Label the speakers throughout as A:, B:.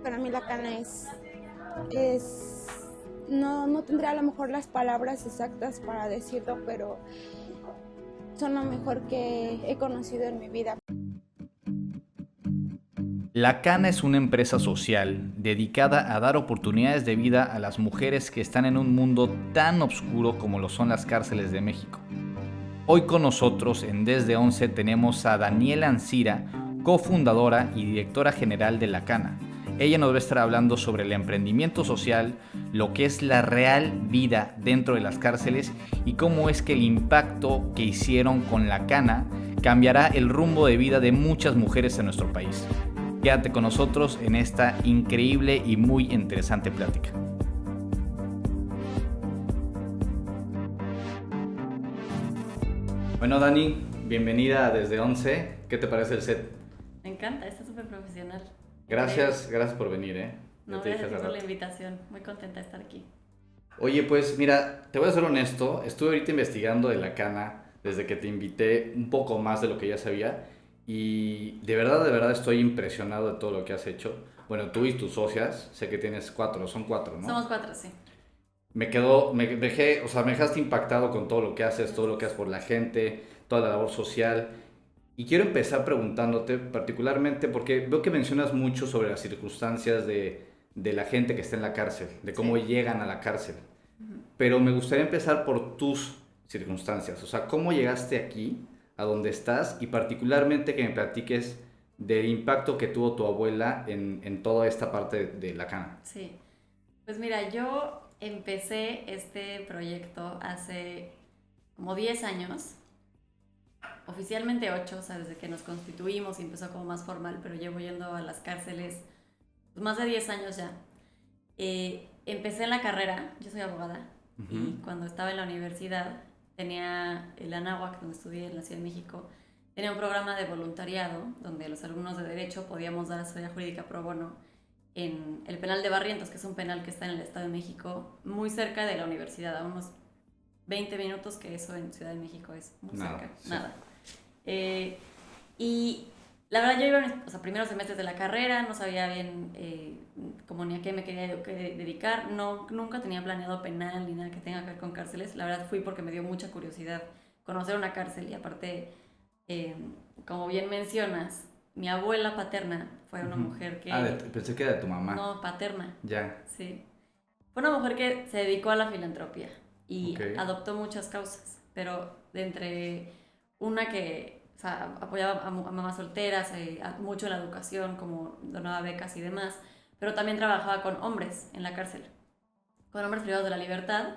A: para mí la cana es no tendría a lo mejor las palabras exactas para decirlo, pero son lo mejor que he conocido en mi vida.
B: La Cana es una empresa social dedicada a dar oportunidades de vida a las mujeres que están en un mundo tan oscuro como lo son las cárceles de México. Hoy con nosotros en Desde 11 tenemos a Daniela Ancira, cofundadora y directora general de La Cana. Ella nos va a estar hablando sobre el emprendimiento social, lo que es la real vida dentro de las cárceles y cómo es que el impacto que hicieron con La Cana cambiará el rumbo de vida de muchas mujeres en nuestro país. Quédate con nosotros en esta increíble y muy interesante plática. Bueno, Dani, bienvenida a Desde 11. ¿Qué te parece el set?
C: Me encanta, está súper profesional.
B: Gracias por venir,
C: No, gracias por la invitación. Muy contenta de estar aquí.
B: Oye, pues mira, te voy a ser honesto. Estuve ahorita investigando de La Cana desde que te invité un poco más de lo que ya sabía. Y de verdad estoy impresionado de todo lo que has hecho. Bueno, tú y tus socias, sé que tienes son cuatro, ¿no?
C: Somos 4, sí.
B: Me dejaste impactado con todo lo que haces, todo lo que haces por la gente, toda la labor social. Y quiero empezar preguntándote particularmente porque veo que mencionas mucho sobre las circunstancias de la gente que está en la cárcel, de cómo llegan a la cárcel. Pero me gustaría empezar por tus circunstancias, o sea, cómo llegaste aquí, a donde estás, y particularmente que me platiques del impacto que tuvo tu abuela en toda esta parte de La Cana.
C: Sí, pues mira, yo empecé este proyecto hace como 10 años, oficialmente 8, o sea, desde que nos constituimos y empezó como más formal, pero llevo yendo a las cárceles pues, más de 10 años ya. Empecé en la carrera, yo soy abogada, y cuando estaba en la universidad tenía el Anáhuac, donde estudié en la Ciudad de México, tenía un programa de voluntariado donde los alumnos de Derecho podíamos dar asesoría jurídica pro bono en el penal de Barrientos, que es un penal que está en el Estado de México, muy cerca de la universidad, a unos 20 minutos, que eso en Ciudad de México es muy cerca,
B: Sí.
C: nada. Y la verdad yo iba en los primeros semestres de la carrera, no sabía bien como ni a qué me quería dedicar, nunca tenía planeado penal ni nada que tenga que ver con cárceles. La verdad fui porque me dio mucha curiosidad conocer una cárcel y aparte, como bien mencionas, mi abuela paterna fue una mujer que...
B: Pensé que era de tu mamá.
C: No, paterna.
B: Ya.
C: Sí. Fue una mujer que se dedicó a la filantropía y adoptó muchas causas, pero de entre una que apoyaba a mamás solteras, mucho en la educación, como donaba becas y demás, pero también trabajaba con hombres en la cárcel, con hombres privados de la libertad,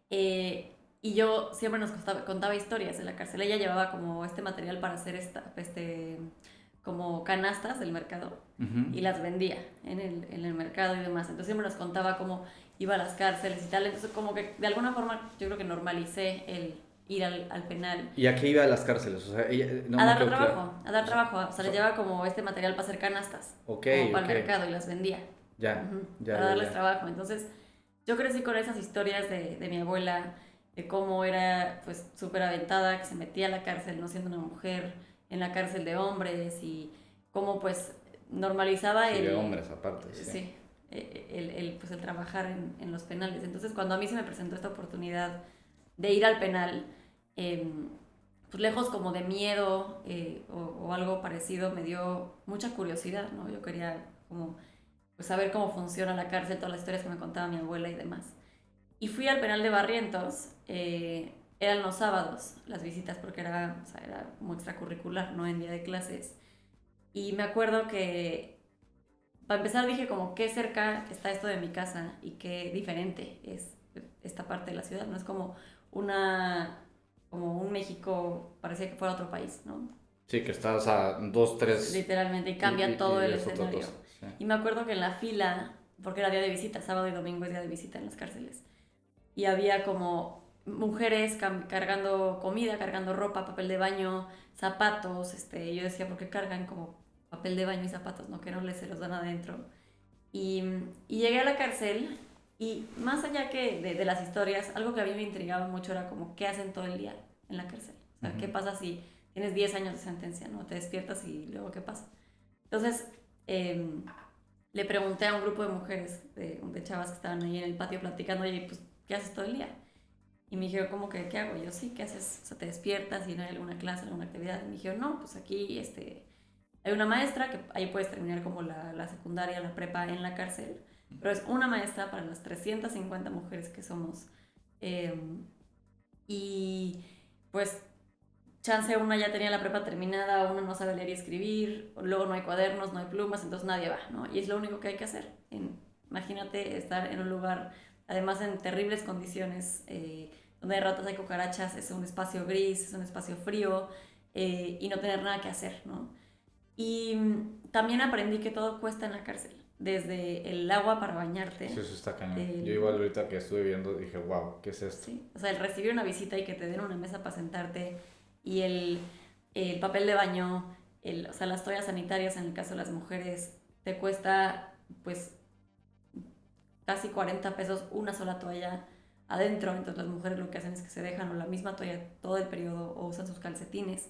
C: y yo siempre nos contaba historias de la cárcel. Ella llevaba como este material para hacer como canastas del mercado y las vendía en el mercado y demás. Entonces siempre nos contaba cómo iba a las cárceles y tal. Entonces como que de alguna forma yo creo que normalicé el ir al penal.
B: ¿Y a qué iba a las cárceles? O sea,
C: a dar trabajo. O sea, les llevaba como este material para hacer canastas. Como para el mercado y las vendía. Para darles trabajo. Entonces yo crecí con esas historias de mi abuela, de cómo era pues súper aventada, que se metía a la cárcel no siendo una mujer, en la cárcel de hombres, y cómo pues normalizaba
B: de hombres aparte.
C: Sí, el trabajar en los penales. Entonces cuando a mí se me presentó esta oportunidad de ir al penal, pues lejos como de miedo o algo parecido, me dio mucha curiosidad, ¿no? Yo quería como pues saber cómo funciona la cárcel, todas las historias que me contaba mi abuela y demás. Y fui al penal de Barrientos. Eran los sábados las visitas porque era como extracurricular, no en día de clases. Y me acuerdo que, para empezar, dije como qué cerca está esto de mi casa y qué diferente es esta parte de la ciudad. No es como un México, parecía que fuera otro país, ¿no?
B: Sí, que estás a 2, 3...
C: Literalmente, y cambia todo el escenario. Sí. Y me acuerdo que en la fila, porque era día de visita, sábado y domingo es día de visita en las cárceles, y había como mujeres cargando comida, cargando ropa, papel de baño, zapatos. Yo decía, ¿por qué cargan como papel de baño y zapatos? ¿No? Que no se los dan adentro. Y llegué a la cárcel, y más allá que de las historias, algo que a mí me intrigaba mucho era como qué hacen todo el día en la cárcel. O sea, ¿qué pasa si tienes 10 años de sentencia, ¿no? Te despiertas y luego ¿qué pasa? Entonces, le pregunté a un grupo de mujeres, de chavas que estaban ahí en el patio platicando, y pues, ¿qué haces todo el día? Y me dijeron, ¿cómo que qué hago? Y yo, sí, ¿qué haces? O sea, ¿te despiertas y no hay alguna clase, alguna actividad? Y me dijeron, no, pues aquí hay una maestra, que ahí puedes terminar como la secundaria, la prepa en la cárcel, pero es una maestra para las 350 mujeres que somos. Y pues chance una ya tenía la prepa terminada, una no sabe leer y escribir, luego no hay cuadernos, no hay plumas, entonces nadie va, ¿no? Y es lo único que hay que hacer. Imagínate estar en un lugar, además en terribles condiciones, donde hay ratas, hay cucarachas, es un espacio gris, es un espacio frío, y no tener nada que hacer, ¿no? Y también aprendí que todo cuesta en la cárcel, desde el agua para bañarte.
B: Sí, eso está cañón. Yo igual ahorita que estuve viendo dije, wow, ¿qué es esto?
C: Sí, o sea, el recibir una visita y que te den una mesa para sentarte, y el papel de baño, o sea, las toallas sanitarias en el caso de las mujeres, te cuesta pues casi 40 pesos una sola toalla adentro. Entonces las mujeres lo que hacen es que se dejan o la misma toalla todo el periodo o usan sus calcetines.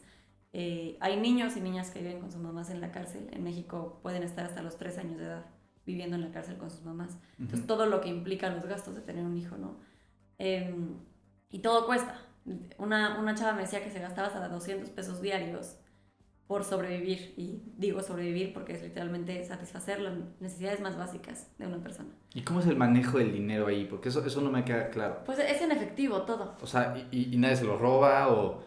C: Hay niños y niñas que viven con sus mamás en la cárcel. En México pueden estar hasta los 3 años de edad viviendo en la cárcel con sus mamás. Entonces todo lo que implica los gastos de tener un hijo, ¿no? Y todo cuesta. Una chava me decía que se gastaba hasta 200 pesos diarios por sobrevivir. Y digo sobrevivir porque es literalmente satisfacer las necesidades más básicas de una persona.
B: ¿Y cómo es el manejo del dinero ahí? Porque eso no me queda claro.
C: Pues es en efectivo todo.
B: O sea, y nadie se lo roba o...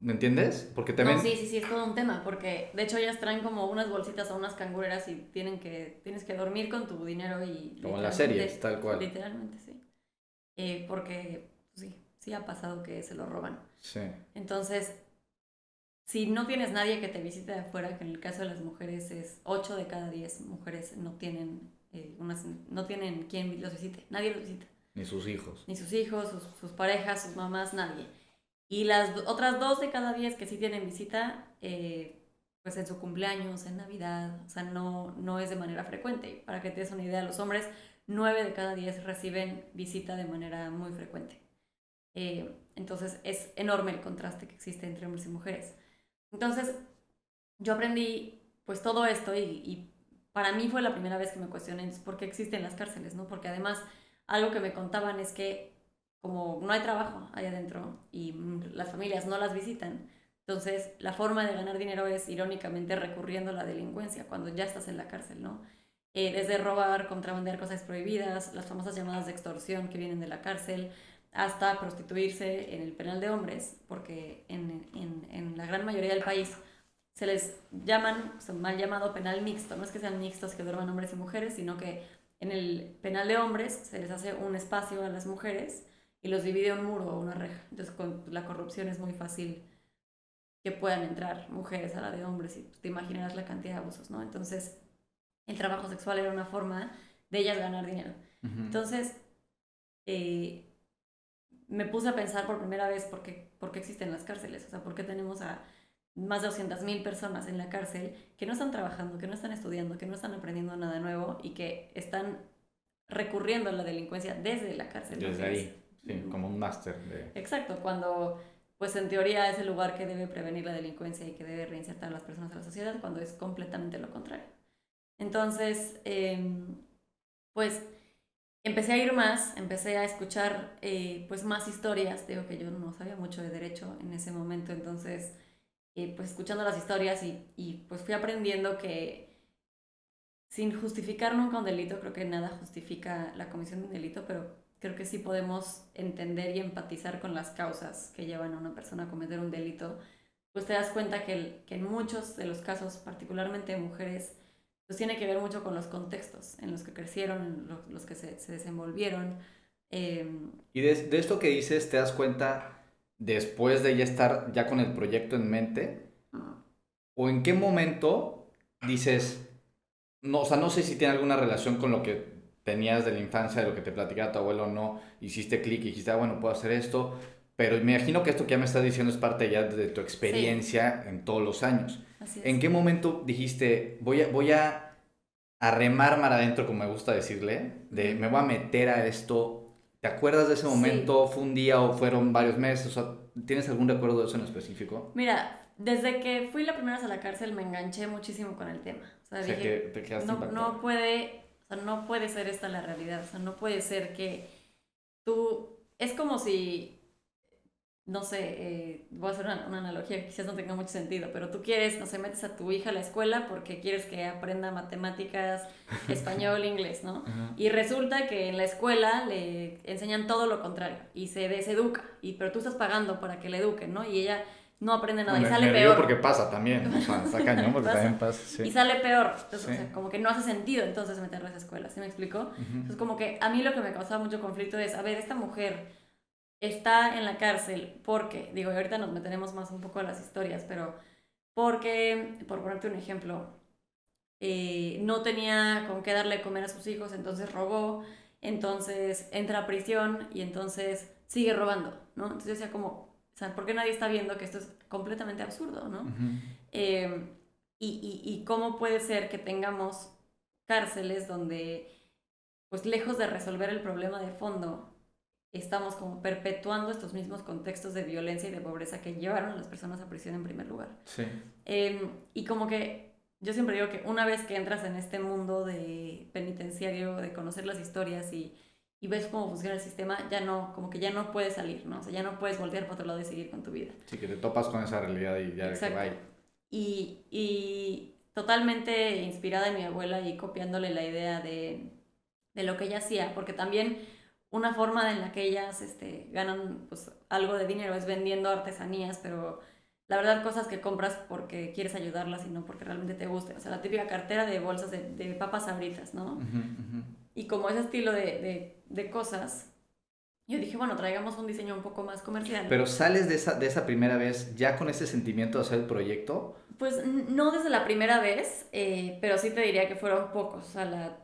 B: ¿Me entiendes? Porque también...
C: No, sí, es todo un tema, porque de hecho ellas traen como unas bolsitas o unas cangureras y tienes que dormir con tu dinero y...
B: Como en las series, tal cual.
C: Literalmente, sí. Porque sí ha pasado que se lo roban.
B: Sí.
C: Entonces, si no tienes nadie que te visite de afuera, que en el caso de las mujeres es 8 de cada 10 mujeres no tienen, no tienen quien los visite, nadie los visita.
B: Ni sus hijos.
C: Ni sus hijos, sus parejas, sus mamás, nadie. Y las otras 2 de cada 10 que sí tienen visita, pues en su cumpleaños, en Navidad, o sea, no es de manera frecuente. Para que te des una idea, los hombres, 9 de cada 10 reciben visita de manera muy frecuente. Entonces es enorme el contraste que existe entre hombres y mujeres. Entonces yo aprendí pues todo esto y para mí fue la primera vez que me cuestioné por qué existen las cárceles, ¿no? Porque además algo que me contaban es que como no hay trabajo allá adentro y las familias no las visitan, entonces la forma de ganar dinero es irónicamente recurriendo a la delincuencia cuando ya estás en la cárcel, ¿no? Desde robar, contrabandear cosas prohibidas, las famosas llamadas de extorsión que vienen de la cárcel, hasta prostituirse en el penal de hombres, porque en la gran mayoría del país se les llaman, mal llamado penal mixto. No es que sean mixtos que duerman hombres y mujeres, sino que en el penal de hombres se les hace un espacio a las mujeres y los divide un muro o una reja. Entonces con la corrupción es muy fácil que puedan entrar mujeres a la de hombres y te imaginarás la cantidad de abusos, ¿no? Entonces el trabajo sexual era una forma de ellas ganar dinero. Uh-huh. Entonces me puse a pensar por primera vez por qué existen las cárceles, o sea, por qué tenemos a más de 200,000 personas en la cárcel que no están trabajando, que no están estudiando, que no están aprendiendo nada nuevo y que están recurriendo a la delincuencia desde la cárcel.
B: Desde ahí, sí, como un máster.
C: Exacto, cuando pues en teoría es el lugar que debe prevenir la delincuencia y que debe reinsertar a las personas a la sociedad, cuando es completamente lo contrario. Entonces, pues empecé a ir más, empecé a escuchar pues más historias. Digo que yo no sabía mucho de derecho en ese momento, entonces pues escuchando las historias y pues fui aprendiendo que sin justificar nunca un delito, creo que nada justifica la comisión de un delito, pero creo que sí podemos entender y empatizar con las causas que llevan a una persona a cometer un delito. Pues te das cuenta que en muchos de los casos, particularmente de mujeres, pues tiene que ver mucho con los contextos en los que crecieron, en los que se desenvolvieron.
B: Y de esto que dices, ¿te das cuenta después de ya estar ya con el proyecto en mente? ¿O en qué momento dices, no, o sea, no sé si tiene alguna relación con lo que tenías de la infancia, de lo que te platicaba tu abuelo o no, hiciste clic y dijiste, bueno, puedo hacer esto, pero me imagino que esto que ya me estás diciendo es parte ya de tu experiencia en todos los años.
C: Así es.
B: ¿En qué momento dijiste, voy a remar mar adentro, como me gusta decirle, me voy a meter a esto? ¿Te acuerdas de ese momento? Sí. ¿Fue un día o fueron varios meses? O sea, ¿tienes algún recuerdo de eso en específico?
C: Mira, desde que fui la primera vez a la cárcel me enganché muchísimo con el tema. O sea,
B: O sea,
C: dije,
B: que te quedaste impactada.
C: no puede ser esta la realidad. O sea, no puede ser que tú... Es como si, no sé, voy a hacer una analogía que quizás no tenga mucho sentido, pero tú quieres, no sé, metes a tu hija a la escuela porque quieres que aprenda matemáticas, español, inglés, ¿no?
B: Ajá.
C: Y resulta que en la escuela le enseñan todo lo contrario y se deseduca, pero tú estás pagando para que le eduquen, ¿no? Y ella no aprende nada y sale
B: Me río
C: peor.
B: porque pasa también, o sea, está cañón porque
C: Pasa.
B: también pasa, sí.
C: Y sale peor. Entonces,
B: Sí.
C: o sea, como que no hace sentido entonces meterlo a esa escuela, ¿sí me explico? Entonces, como que a mí lo que me causaba mucho conflicto es, a ver, esta mujer está en la cárcel porque, digo, y ahorita nos meteremos más un poco a las historias, pero porque, por ponerte un ejemplo, no tenía con qué darle de comer a sus hijos, entonces robó, entonces entra a prisión y entonces sigue robando, ¿no? Entonces yo decía como, o sea, ¿por qué nadie está viendo que esto es completamente absurdo, ¿no? Y cómo puede ser que tengamos cárceles donde, pues lejos de resolver el problema de fondo, estamos como perpetuando estos mismos contextos de violencia y de pobreza que llevaron a las personas a prisión en primer lugar.
B: Sí.
C: Y como que yo siempre digo que una vez que entras en este mundo de penitenciario, de conocer las historias y ves cómo funciona el sistema, ya no, como que ya no puedes salir, ¿no? O sea, ya no puedes voltear para otro lado y seguir con tu vida.
B: Sí, que te topas con esa realidad y ya
C: Exacto.
B: que vaya.
C: Y totalmente inspirada en mi abuela y copiándole la idea de lo que ella hacía, porque también una forma en la que ellas ganan pues, algo de dinero es vendiendo artesanías, pero la verdad cosas que compras porque quieres ayudarlas y no porque realmente te gusten. O sea, la típica cartera de bolsas de papas Sabritas, ¿no? Y como ese estilo de cosas, yo dije, bueno, traigamos un diseño un poco más comercial.
B: Pero sales de esa primera vez ya con ese sentimiento de hacer el proyecto.
C: Pues no desde la primera vez, pero sí te diría que fueron pocos, o sea, la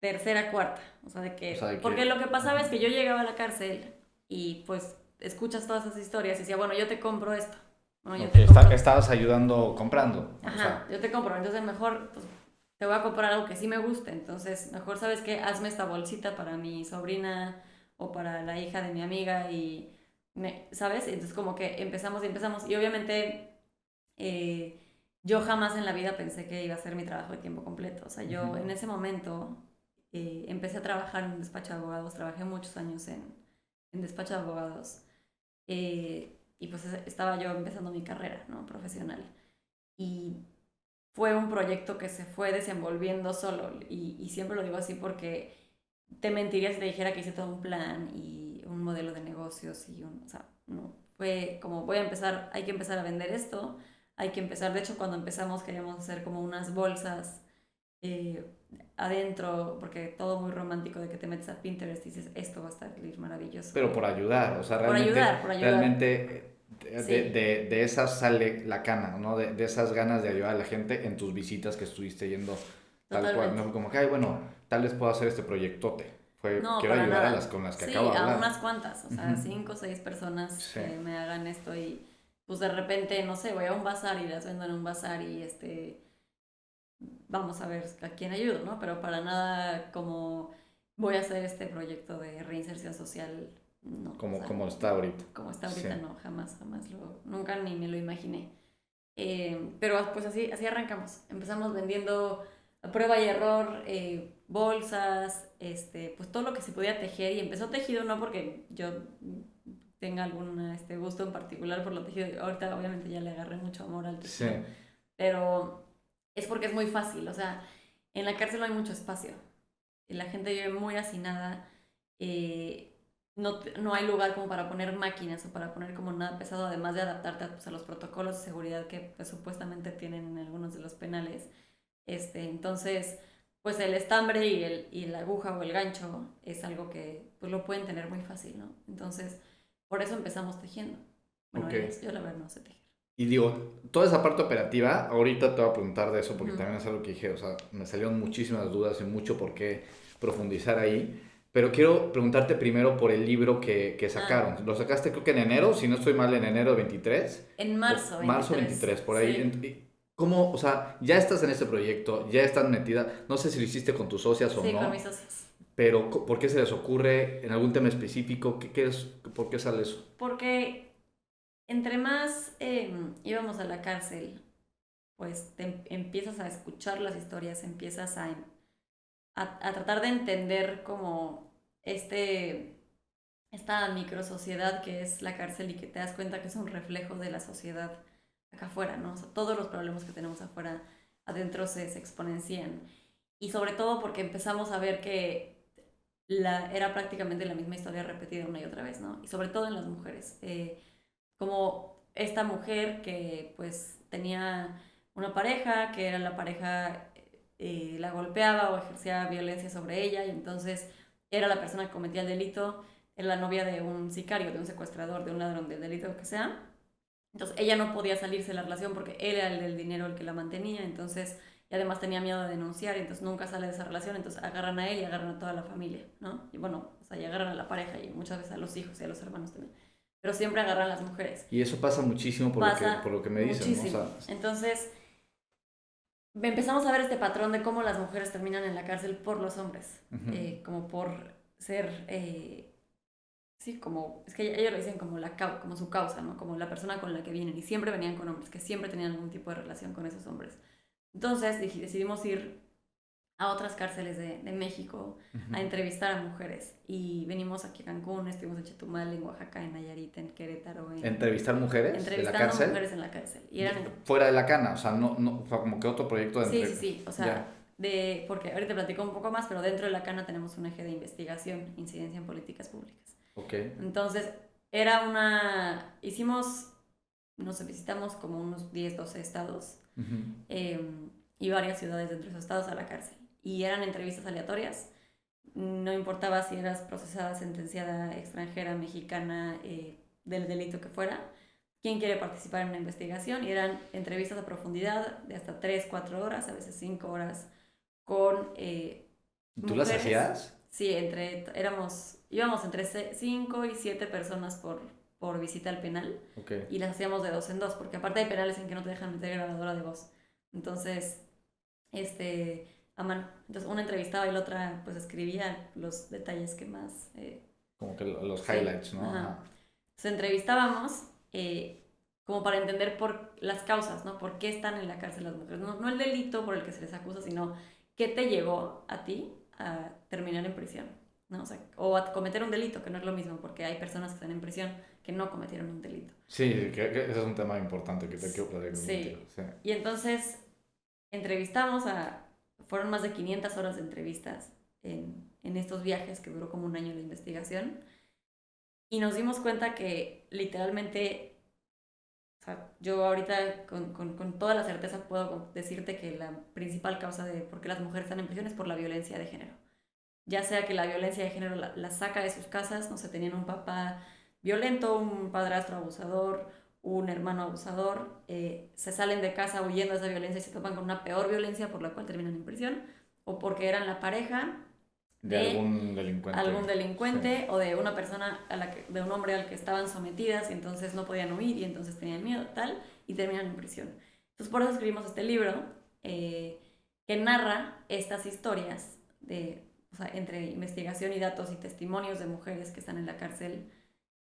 C: tercera, cuarta, o sea, porque lo que pasaba es que yo llegaba a la cárcel y pues escuchas todas esas historias y decía, bueno, yo te compro esto. Bueno, yo te compro.
B: Estabas ayudando comprando.
C: Ajá,
B: o sea.
C: yo te compro, entonces mejor pues, te voy a comprar algo que sí me guste, entonces mejor sabes qué, hazme esta bolsita para mi sobrina o para la hija de mi amiga y, ¿sabes? Entonces como que empezamos y obviamente yo jamás en la vida pensé que iba a ser mi trabajo de tiempo completo, o sea, yo en ese momento empecé a trabajar en un despacho de abogados, trabajé muchos años en despacho de abogados y pues estaba yo empezando mi carrera, ¿no? Profesional. Y fue un proyecto que se fue desenvolviendo solo y siempre lo digo así porque te mentiría si te dijera que hice todo un plan y un modelo de negocios o sea, no, fue como hay que empezar a vender esto, hay que empezar, de hecho cuando empezamos queríamos hacer como unas bolsas adentro, porque todo muy romántico de que te metes a Pinterest y dices, esto va a salir maravilloso.
B: Pero por ayudar, o sea,
C: por ayudar.
B: Realmente
C: Sí.
B: de esas sale la cana, ¿no? De esas ganas de ayudar a la gente en tus visitas que estuviste yendo tal cual. No fue como que, ay, bueno, tal vez puedo hacer este proyectote. Quiero ayudar a las con las que acabo de hablar.
C: Sí, a unas cuantas, o sea, 5 o 6 personas que me hagan esto y pues de repente, no sé, voy a un bazar y las vendo en un bazar y vamos a ver a quién ayudo, ¿no? Pero para nada como voy a hacer este proyecto de reinserción social, no.
B: Como está ahorita.
C: Como está ahorita, no, jamás nunca ni me lo imaginé. Pero pues así arrancamos. Empezamos vendiendo a prueba y error, bolsas, pues todo lo que se podía tejer y empezó tejido no porque yo tenga algún gusto en particular por lo tejido. Ahorita obviamente ya le agarré mucho amor al tejido. Sí. Pero es porque es muy fácil, o sea, en la cárcel no hay mucho espacio. La gente vive muy hacinada. No hay lugar como para poner máquinas o para poner como nada pesado, además de adaptarte pues, a los protocolos de seguridad que pues, supuestamente tienen en algunos de los penales. Entonces, pues el estambre y la aguja o el gancho es algo que pues, lo pueden tener muy fácil, ¿no? Entonces, por eso empezamos tejiendo. Bueno, yo la verdad no sé tejer.
B: Y digo, toda esa parte operativa, ahorita te voy a preguntar de eso porque también es algo que dije, o sea, me salieron muchísimas dudas y mucho por qué profundizar ahí. Pero quiero preguntarte primero por el libro que sacaron. Lo sacaste creo que en enero, si no estoy mal, en enero de 23.
C: En marzo 23.
B: Marzo 23, por ahí.
C: Sí.
B: ¿Cómo, o sea, ya estás en este proyecto, ya estás metida? No sé si lo hiciste con tus socias o no.
C: Sí, con mis socias.
B: Pero, ¿por qué se les ocurre? ¿En algún tema específico? ¿Por qué sale eso?
C: Porque entre más íbamos a la cárcel, pues empiezas a escuchar las historias, empiezas a tratar de entender como esta microsociedad que es la cárcel y que te das cuenta que es un reflejo de la sociedad acá afuera, ¿no? O sea, todos los problemas que tenemos afuera, adentro se exponencian. Y sobre todo porque empezamos a ver que era prácticamente la misma historia repetida una y otra vez, ¿no? Y sobre todo en las mujeres. Como esta mujer que pues tenía una pareja, que era la pareja la golpeaba o ejercía violencia sobre ella, y entonces era la persona que cometía el delito, era la novia de un sicario, de un secuestrador, de un ladrón, del delito que sea. Entonces ella no podía salirse de la relación porque él era el del dinero el que la mantenía, entonces, y además tenía miedo de denunciar, y entonces nunca sale de esa relación, entonces agarran a él y agarran a toda la familia, ¿no? Y bueno, o sea, y agarran a la pareja y muchas veces a los hijos y a los hermanos también. Pero siempre agarran a las mujeres.
B: Y eso pasa muchísimo por lo que me dicen,
C: muchísimo.
B: ¿no? O sea,
C: entonces, empezamos a ver este patrón de cómo las mujeres terminan en la cárcel por los hombres, como por ser, sí, como, es que ellos lo dicen como, como su causa, ¿no? Como la persona con la que vienen, y siempre venían con hombres, que siempre tenían algún tipo de relación con esos hombres. Entonces decidimos ir a otras cárceles de México a entrevistar a mujeres, y venimos aquí a Cancún, estuvimos en Chetumal, en Oaxaca, en Nayarit, en Querétaro.
B: ¿Entrevistar mujeres de la cárcel?
C: Mujeres en la cárcel. Y eran
B: fuera de la cana, o sea, o sea, como que otro proyecto de
C: Sí, o sea, porque ahorita te platico un poco más, pero dentro de la cana tenemos un eje de investigación, incidencia en políticas públicas. Entonces, visitamos como unos 10, 12 estados y varias ciudades dentro de esos estados a la cárcel. Y eran entrevistas aleatorias, no importaba si eras procesada, sentenciada, extranjera, mexicana, del delito que fuera, quién quiere participar en una investigación, y eran entrevistas a profundidad de hasta 3, 4 horas, a veces 5 horas, con
B: ¿Tú las hacías?
C: Sí, íbamos entre 5 y 7 personas por visita al penal, y las hacíamos de 2 en 2, porque aparte hay penales en que no te dejan meter grabadora de voz. Entonces, a mano. Entonces una entrevistaba y la otra pues escribía los detalles que más...
B: como que los highlights, ¿no?
C: Ajá. Entonces entrevistábamos como para entender por las causas, ¿no? ¿Por qué están en la cárcel las mujeres? No el delito por el que se les acusa, sino qué te llevó a ti a terminar en prisión, ¿no? O a cometer un delito, que no es lo mismo, porque hay personas que están en prisión que no cometieron un delito.
B: Sí, que ese es un tema importante que te quiero platicar.
C: Sí. Y entonces entrevistamos fueron más de 500 horas de entrevistas en estos viajes, que duró como un año la investigación, y nos dimos cuenta que literalmente, o sea, yo ahorita con toda la certeza puedo decirte que la principal causa de por qué las mujeres están en prisión es por la violencia de género. Ya sea que la violencia de género la saca de sus casas, no sé, tenían un papá violento, un padrastro abusador, un hermano abusador, se salen de casa huyendo de esa violencia y se topan con una peor violencia por la cual terminan en prisión, o porque eran la pareja
B: de algún delincuente,
C: sí, o de una persona de un hombre al que estaban sometidas, y entonces no podían huir y entonces tenían miedo, tal, y terminan en prisión. Entonces por eso escribimos este libro que narra estas historias o sea, entre investigación y datos y testimonios de mujeres que están en la cárcel,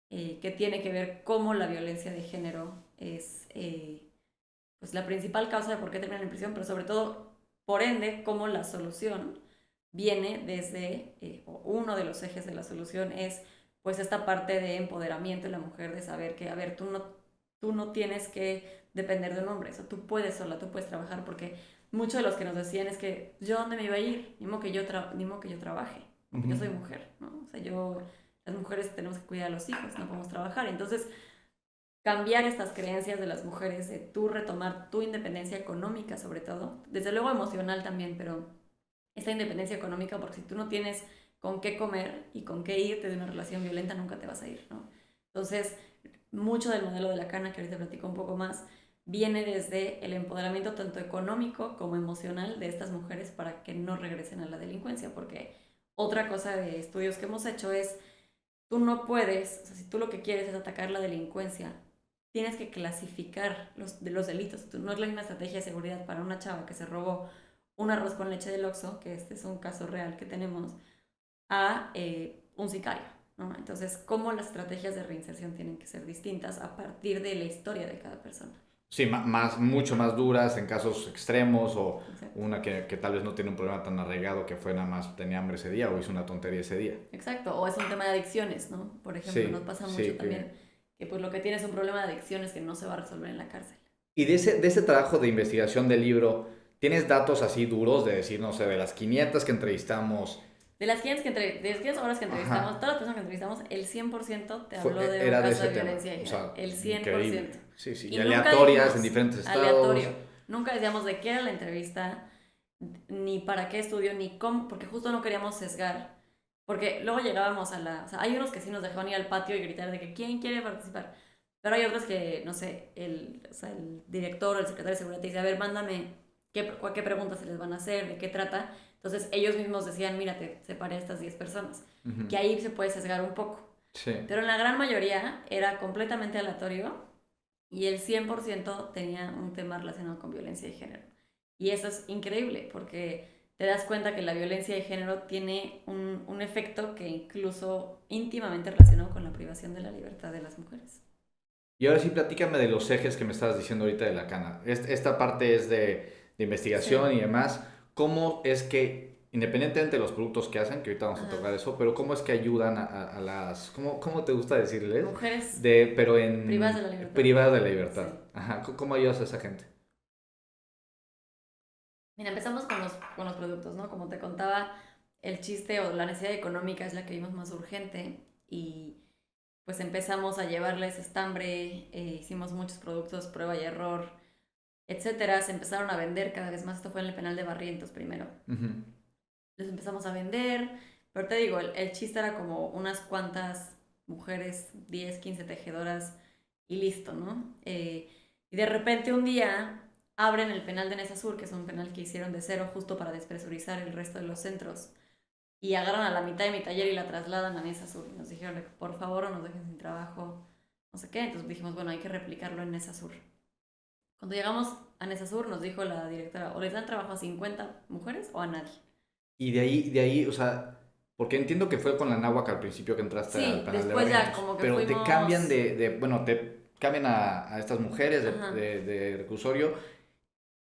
C: que tiene que ver cómo la violencia de género es pues la principal causa de por qué terminan en prisión, pero sobre todo, por ende, cómo la solución viene desde, uno de los ejes de la solución es pues esta parte de empoderamiento de la mujer, de saber que, a ver, tú no tienes que depender de un hombre, eso tú puedes sola, tú puedes trabajar, porque muchos de los que nos decían es que yo dónde me iba a ir, ni modo que yo trabaje, porque yo soy mujer, ¿no? O sea, las mujeres tenemos que cuidar a los hijos, no podemos trabajar. Entonces, cambiar estas creencias de las mujeres, de tú retomar tu independencia económica, sobre todo, desde luego emocional también, pero esta independencia económica, porque si tú no tienes con qué comer y con qué irte de una relación violenta, nunca te vas a ir, ¿no? Entonces, mucho del modelo de la cana, que ahorita platico un poco más, viene desde el empoderamiento tanto económico como emocional de estas mujeres para que no regresen a la delincuencia, porque otra cosa de estudios que hemos hecho es, tú no puedes, o sea, si tú lo que quieres es atacar la delincuencia, tienes que clasificar los delitos. No es la misma estrategia de seguridad para una chava que se robó un arroz con leche del Oxxo, que este es un caso real que tenemos, a un sicario, ¿no? Entonces, cómo las estrategias de reinserción tienen que ser distintas a partir de la historia de cada persona.
B: Sí, mucho más duras en casos extremos o
C: Exacto.
B: una que tal vez no tiene un problema tan arraigado que fue nada más tenía hambre ese día o hizo una tontería ese día.
C: Exacto, o es un tema de adicciones, ¿no? Por ejemplo, nos
B: Sí,
C: pasa mucho
B: sí,
C: también que pues lo que tienes es un problema de adicciones que no se va a resolver en la cárcel.
B: Y de ese trabajo de investigación del libro, ¿tienes datos así duros de decir, no sé, de las 500 que entrevistamos?
C: De las 500 horas que entrevistamos,
B: Ajá,
C: todas las personas que entrevistamos, el 100% te habló de un
B: era de
C: caso
B: ese
C: de
B: tema.
C: violencia de
B: O
C: género.
B: sea,
C: El 100%.
B: increíble. Sí, sí. Y
C: Y nunca
B: aleatorias en
C: dijimos,
B: diferentes estados.
C: aleatorio, nunca decíamos de qué era la entrevista, ni para qué estudio, ni cómo, porque justo no queríamos sesgar. Porque luego llegábamos a la... O sea, hay unos que sí nos dejaban ir al patio y gritar de que quién quiere participar. Pero hay otros que, no sé, el director o el secretario de seguridad te dice, a ver, mándame qué preguntas se les van a hacer, de qué trata. Entonces ellos mismos decían, mira, te separé a estas 10 personas.
B: Ujú.
C: Que ahí se puede sesgar un poco.
B: Sí.
C: Pero en la gran mayoría era completamente aleatorio y el 100% tenía un tema relacionado con violencia de género. Y eso es increíble porque te das cuenta que la violencia de género tiene un efecto que incluso íntimamente relacionado con la privación de la libertad de las mujeres.
B: Y ahora sí, platícame de los ejes que me estabas diciendo ahorita de la cana. Esta parte es de investigación
C: Sí.
B: y demás. ¿Cómo es que, independientemente de los productos que hacen, que ahorita vamos a
C: Ajá.
B: tocar eso, pero cómo es que ayudan a las, cómo te gusta decirles?
C: Mujeres
B: Pero
C: privadas de
B: en
C: la libertad.
B: privadas de la
C: Sí.
B: libertad. Ajá. ¿Cómo ayudas a esa gente?
C: Mira, empezamos con los productos, ¿no? Como te contaba, el chiste o la necesidad económica es la que vimos más urgente y pues empezamos a llevarles estambre, hicimos muchos productos, prueba y error, etcétera. Se empezaron a vender cada vez más. Esto fue en el penal de Barrientos primero.
B: Ujú.
C: Los empezamos a vender, pero te digo, el chiste era como unas cuantas mujeres, 10 15 tejedoras y listo, ¿no? Y de repente un día abren el penal de Nesa Sur, que es un penal que hicieron de cero justo para despresurizar el resto de los centros, y agarran a la mitad de mi taller y la trasladan a Nesa Sur. Y nos dijeron, por favor, no nos dejen sin trabajo, no sé qué. Entonces dijimos, bueno, hay que replicarlo en Nesa Sur. Cuando llegamos a Nesa Sur, nos dijo la directora, o les dan trabajo a 50 mujeres o a nadie.
B: Y de ahí, o sea, porque entiendo que fue con la náhuac al principio que entraste al
C: Sí,
B: penal de
C: después ya
B: Barrientos,
C: como que
B: pero te cambian
C: fuimos...
B: bueno, te cambian a estas mujeres
C: Ajá.
B: de reclusorio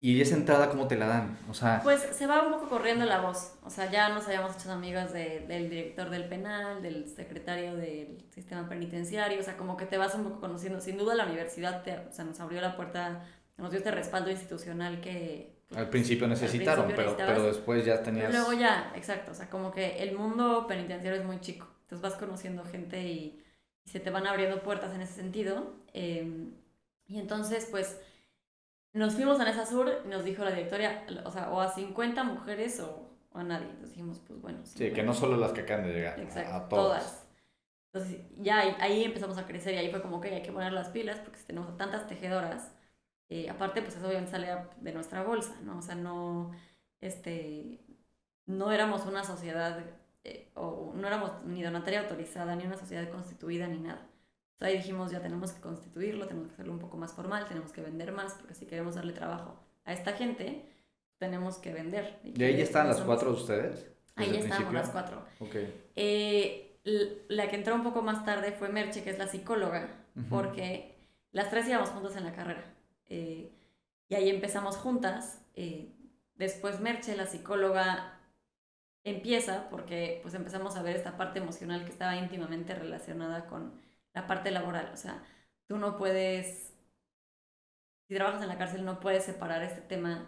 B: y esa entrada, ¿cómo te la dan? O sea,
C: Pues se va un poco corriendo la voz. O sea, ya nos habíamos hecho amigas del director del penal, del secretario del sistema penitenciario. O sea, como que te vas un poco conociendo. Sin duda la universidad o sea, nos abrió la puerta, nos dio este respaldo institucional que
B: al principio
C: al
B: necesitaron,
C: principio
B: pero
C: necesitabas.
B: después ya
C: Pero luego
B: tenías...
C: ya, exacto. O sea, como que el mundo penitenciario es muy chico. Entonces vas conociendo gente y se te van abriendo puertas en ese sentido. Y entonces, pues nos fuimos a Nesa Sur y nos dijo la directoria, o sea, o a 50 mujeres o a nadie. Entonces dijimos, pues bueno,
B: Sí, que no
C: 50.
B: solo las que acaban de llegar,
C: Exacto,
B: a todas.
C: todas. Entonces ya ahí empezamos a crecer y ahí fue como que hay que poner las pilas porque si tenemos tantas tejedoras, aparte pues eso obviamente sale de nuestra bolsa, ¿no? O sea, no, este, no éramos una sociedad o no éramos ni donataria autorizada, ni una sociedad constituida, ni nada. Entonces ahí dijimos, ya tenemos que constituirlo, tenemos que hacerlo un poco más formal, tenemos que vender más, porque si queremos darle trabajo a esta gente, tenemos que vender.
B: ¿De ahí ya estaban las cuatro de
C: Mismo.
B: ustedes?
C: Ahí
B: ¿Desde
C: ya
B: el
C: estábamos
B: principio?
C: las cuatro.
B: Ok.
C: La que entró un poco más tarde fue Merche, que es la psicóloga,
B: Ujú.
C: porque las tres íbamos juntas en la carrera. Y ahí empezamos juntas. Después Merche, la psicóloga, empieza porque pues empezamos a ver esta parte emocional que estaba íntimamente relacionada con la parte laboral. O sea, tú no puedes, si trabajas en la cárcel, no puedes separar este tema.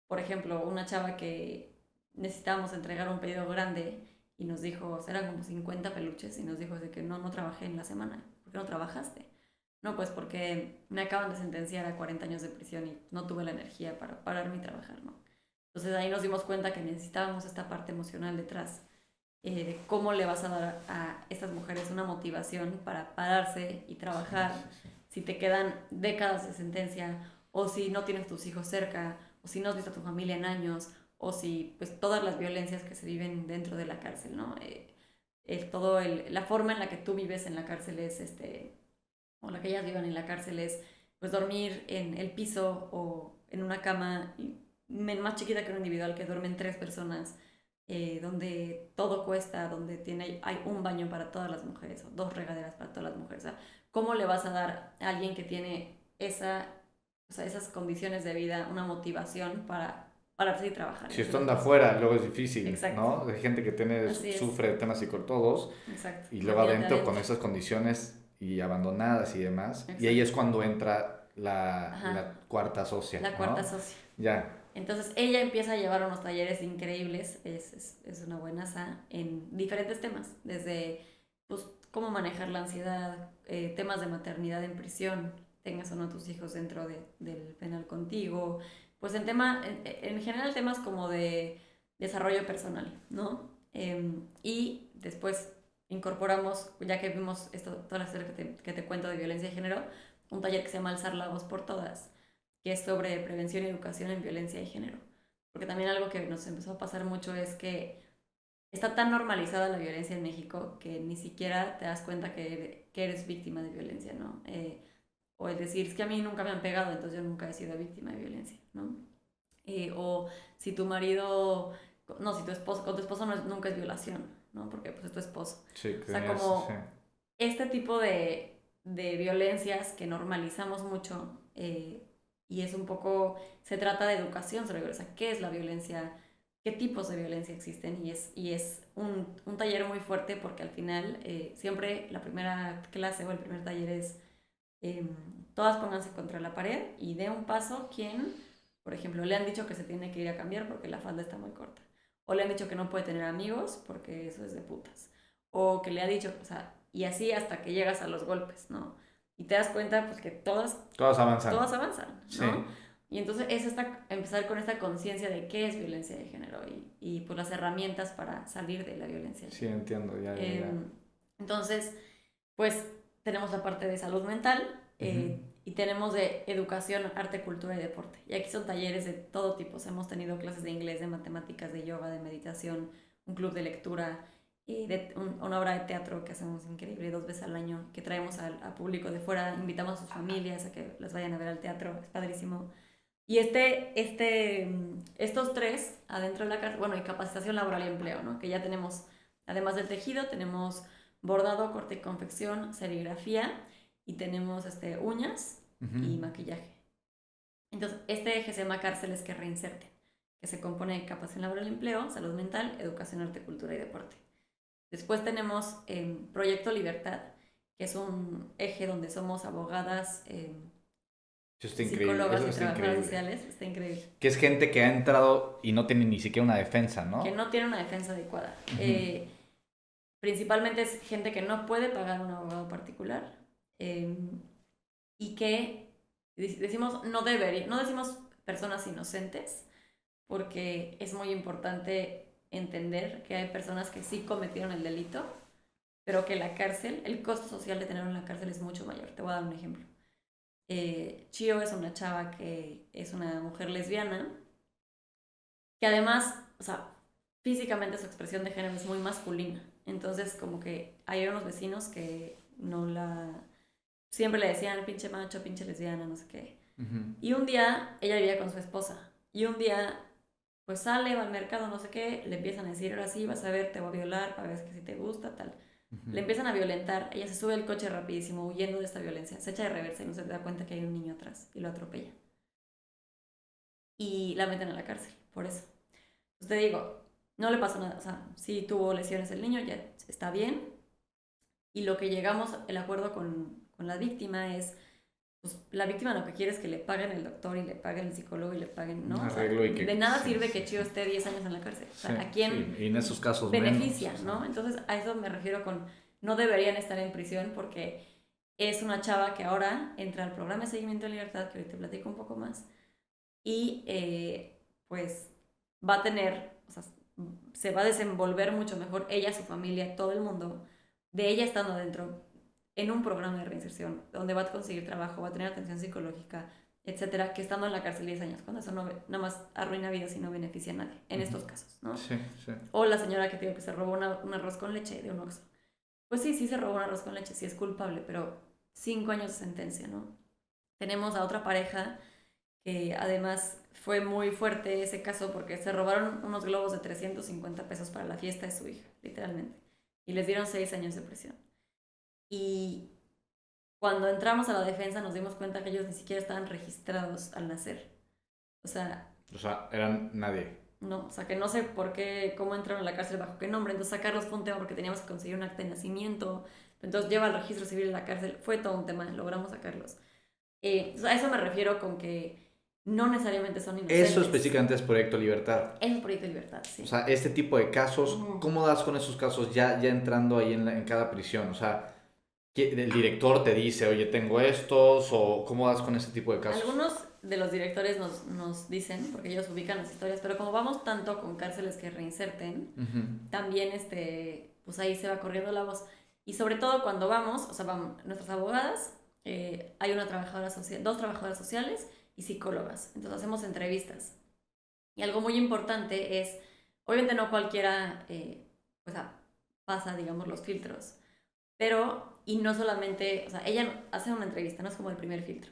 C: Por ejemplo, una chava que necesitábamos entregar un pedido grande y nos dijo, o sea, eran como 50 peluches y nos dijo de que no trabajé en la semana. ¿Por qué no trabajaste? No, pues porque me acaban de sentenciar a 40 años de prisión y no tuve la energía para pararme y trabajar, ¿no? Entonces ahí nos dimos cuenta que necesitábamos esta parte emocional detrás, de cómo le vas a dar a estas mujeres una motivación para pararse y trabajar si te quedan décadas de sentencia o si no tienes tus hijos cerca o si no has visto a tu familia en años o si pues todas las violencias que se viven dentro de la cárcel, ¿no? La forma en la que tú vives en la cárcel es o la que ellas vivan en la cárcel es pues dormir en el piso o en una cama más chiquita que un individual que duermen tres personas, donde todo cuesta, donde hay un baño para todas las mujeres o dos regaderas para todas las mujeres. O sea, ¿cómo le vas a dar a alguien que tiene esa o sea, esas condiciones de vida, una motivación para seguir trabajando.
B: Si están de afuera, luego es difícil,
C: Exacto.
B: ¿no? Hay gente que sufre de temas psicotodos
C: Exacto.
B: y luego adentro con esas condiciones y abandonadas y demás. Exacto. Y ahí es cuando entra la cuarta socia.
C: La cuarta socia.
B: Ya.
C: Entonces ella empieza a llevar unos talleres increíbles, es una buenaza en diferentes temas, desde pues, cómo manejar la ansiedad, temas de maternidad en prisión, tengas o no tus hijos dentro del penal contigo, pues en general temas como de desarrollo personal, ¿no? Y después incorporamos, ya que vimos toda la historia que te cuento de violencia de género, un taller que se llama Alzar la voz por todas, que es sobre prevención y educación en violencia de género. Porque también algo que nos empezó a pasar mucho es que está tan normalizada la violencia en México que ni siquiera te das cuenta que eres víctima de violencia, ¿no? O el decir, es que a mí nunca me han pegado, entonces yo nunca he sido víctima de violencia, ¿no? O si tu marido, no, si tu esposo, con tu esposo nunca es violación, ¿no? Porque pues es tu esposo.
B: Sí,
C: o sea, como este tipo de violencias que normalizamos mucho, y es un poco, se trata de educación sobre violencia, o sea, ¿qué es la violencia? ¿Qué tipos de violencia existen? Y es un taller muy fuerte porque al final siempre la primera clase o el primer taller es todas pónganse contra la pared y dé un paso quien, por ejemplo, le han dicho que se tiene que ir a cambiar porque la falda está muy corta. O le han dicho que no puede tener amigos porque eso es de putas. O que le ha dicho, o sea, y así hasta que llegas a los golpes, ¿no? Y te das cuenta pues que todos avanzan, ¿no? Sí. Y entonces es empezar con esta conciencia de qué es violencia de género y pues las herramientas para salir de la violencia.
B: Sí, entiendo, ya.
C: Entonces, pues tenemos la parte de salud mental y tenemos de educación, arte, cultura y deporte. Y aquí son talleres de todo tipo. O sea, hemos tenido clases de inglés, de matemáticas, de yoga, de meditación, un club de lectura, una obra de teatro que hacemos increíble 2 veces al año, que traemos a público de fuera, invitamos a sus familias a que las vayan a ver al teatro, es padrísimo. Y estos 3 adentro de la cárcel, bueno, y capacitación laboral y empleo, ¿no? Que ya tenemos, además del tejido, tenemos bordado, corte y confección, serigrafía, y tenemos uñas y maquillaje. Entonces, este eje se llama Cárceles que Reinserten, que se compone de capacitación laboral y empleo, salud mental, educación, arte, cultura y deporte. Después tenemos Proyecto Libertad, que es un eje donde somos abogadas, psicólogas y trabajadoras sociales. Está increíble.
B: Que es gente que ha entrado y no tiene ni siquiera una defensa, ¿no?
C: Que no tiene una defensa adecuada. Principalmente es gente que no puede pagar un abogado particular y que decimos no decimos personas inocentes, porque es muy importante entender que hay personas que sí cometieron el delito, pero que la cárcel, el costo social de tenerlo en la cárcel es mucho mayor. Te voy a dar un ejemplo. Chio es una chava que es una mujer lesbiana, que además, o sea, físicamente su expresión de género es muy masculina. Entonces, como que hay unos vecinos que siempre le decían pinche macho, pinche lesbiana, no sé qué. Y un día ella vivía con su esposa. Y un día pues sale, va al mercado, no sé qué, le empiezan a decir, ahora sí, vas a ver, te voy a violar para ver si te gusta, tal. Le empiezan a violentar, ella se sube al coche rapidísimo, huyendo de esta violencia, se echa de reversa y no se da cuenta que hay un niño atrás y lo atropella. Y la meten a la cárcel, por eso. Pues te digo, no le pasó nada, o sea, sí tuvo lesiones el niño, ya está bien. Y lo que llegamos, el acuerdo con la víctima es, pues la víctima lo que quiere es que le paguen el doctor y le paguen el psicólogo y le paguen, ¿no? O sea, de nada sirve que Chio esté 10 años en la cárcel. O sea, ¿a quién
B: y en esos casos
C: beneficia,
B: menos,
C: ¿no? Entonces a eso me refiero con, no deberían estar en prisión porque es una chava que ahora entra al programa de seguimiento de libertad, que ahorita te platico un poco más, y pues va a tener, o sea, se va a desenvolver mucho mejor ella, su familia, todo el mundo, de ella estando dentro en un programa de reinserción, donde va a conseguir trabajo, va a tener atención psicológica, etcétera, que estando en la cárcel 10 años, cuando eso no nada más arruina vidas y no beneficia a nadie, en estos casos, ¿no?
B: Sí.
C: O la señora que te digo que se robó un arroz con leche de un Oxxo. Pues sí se robó un arroz con leche, sí es culpable, pero 5 años de sentencia, ¿no? Tenemos a otra pareja que además fue muy fuerte ese caso porque se robaron unos globos de 350 pesos para la fiesta de su hija, literalmente, y les dieron 6 años de prisión. Y cuando entramos a la defensa nos dimos cuenta que ellos ni siquiera estaban registrados al nacer. O sea,
B: eran nadie.
C: no, o sea, que no sé por qué, cómo entraron a la cárcel, bajo qué nombre. Entonces sacarlos fue un tema porque teníamos que conseguir un acta de nacimiento. Entonces lleva el registro civil en la cárcel. Fue todo un tema, logramos sacarlos. A eso me refiero con que no necesariamente son inocentes.
B: Eso específicamente es Proyecto Libertad.
C: Eso es Proyecto Libertad, sí.
B: O sea, este tipo de casos, ¿cómo das con esos casos ya entrando ahí en cada prisión? O sea, ¿el director te dice, oye, tengo estos? ¿O cómo das con ese tipo de casos?
C: Algunos de los directores nos dicen, porque ellos ubican las historias, pero como vamos tanto con cárceles que reinserten, también pues ahí se va corriendo la voz. Y sobre todo cuando vamos, o sea, van nuestras abogadas, hay una trabajadora social, 2 trabajadoras sociales y psicólogas. Entonces hacemos entrevistas. Y algo muy importante es, obviamente no cualquiera pasa, digamos, los filtros, pero, y no solamente, o sea, ella hace una entrevista, no es como el primer filtro.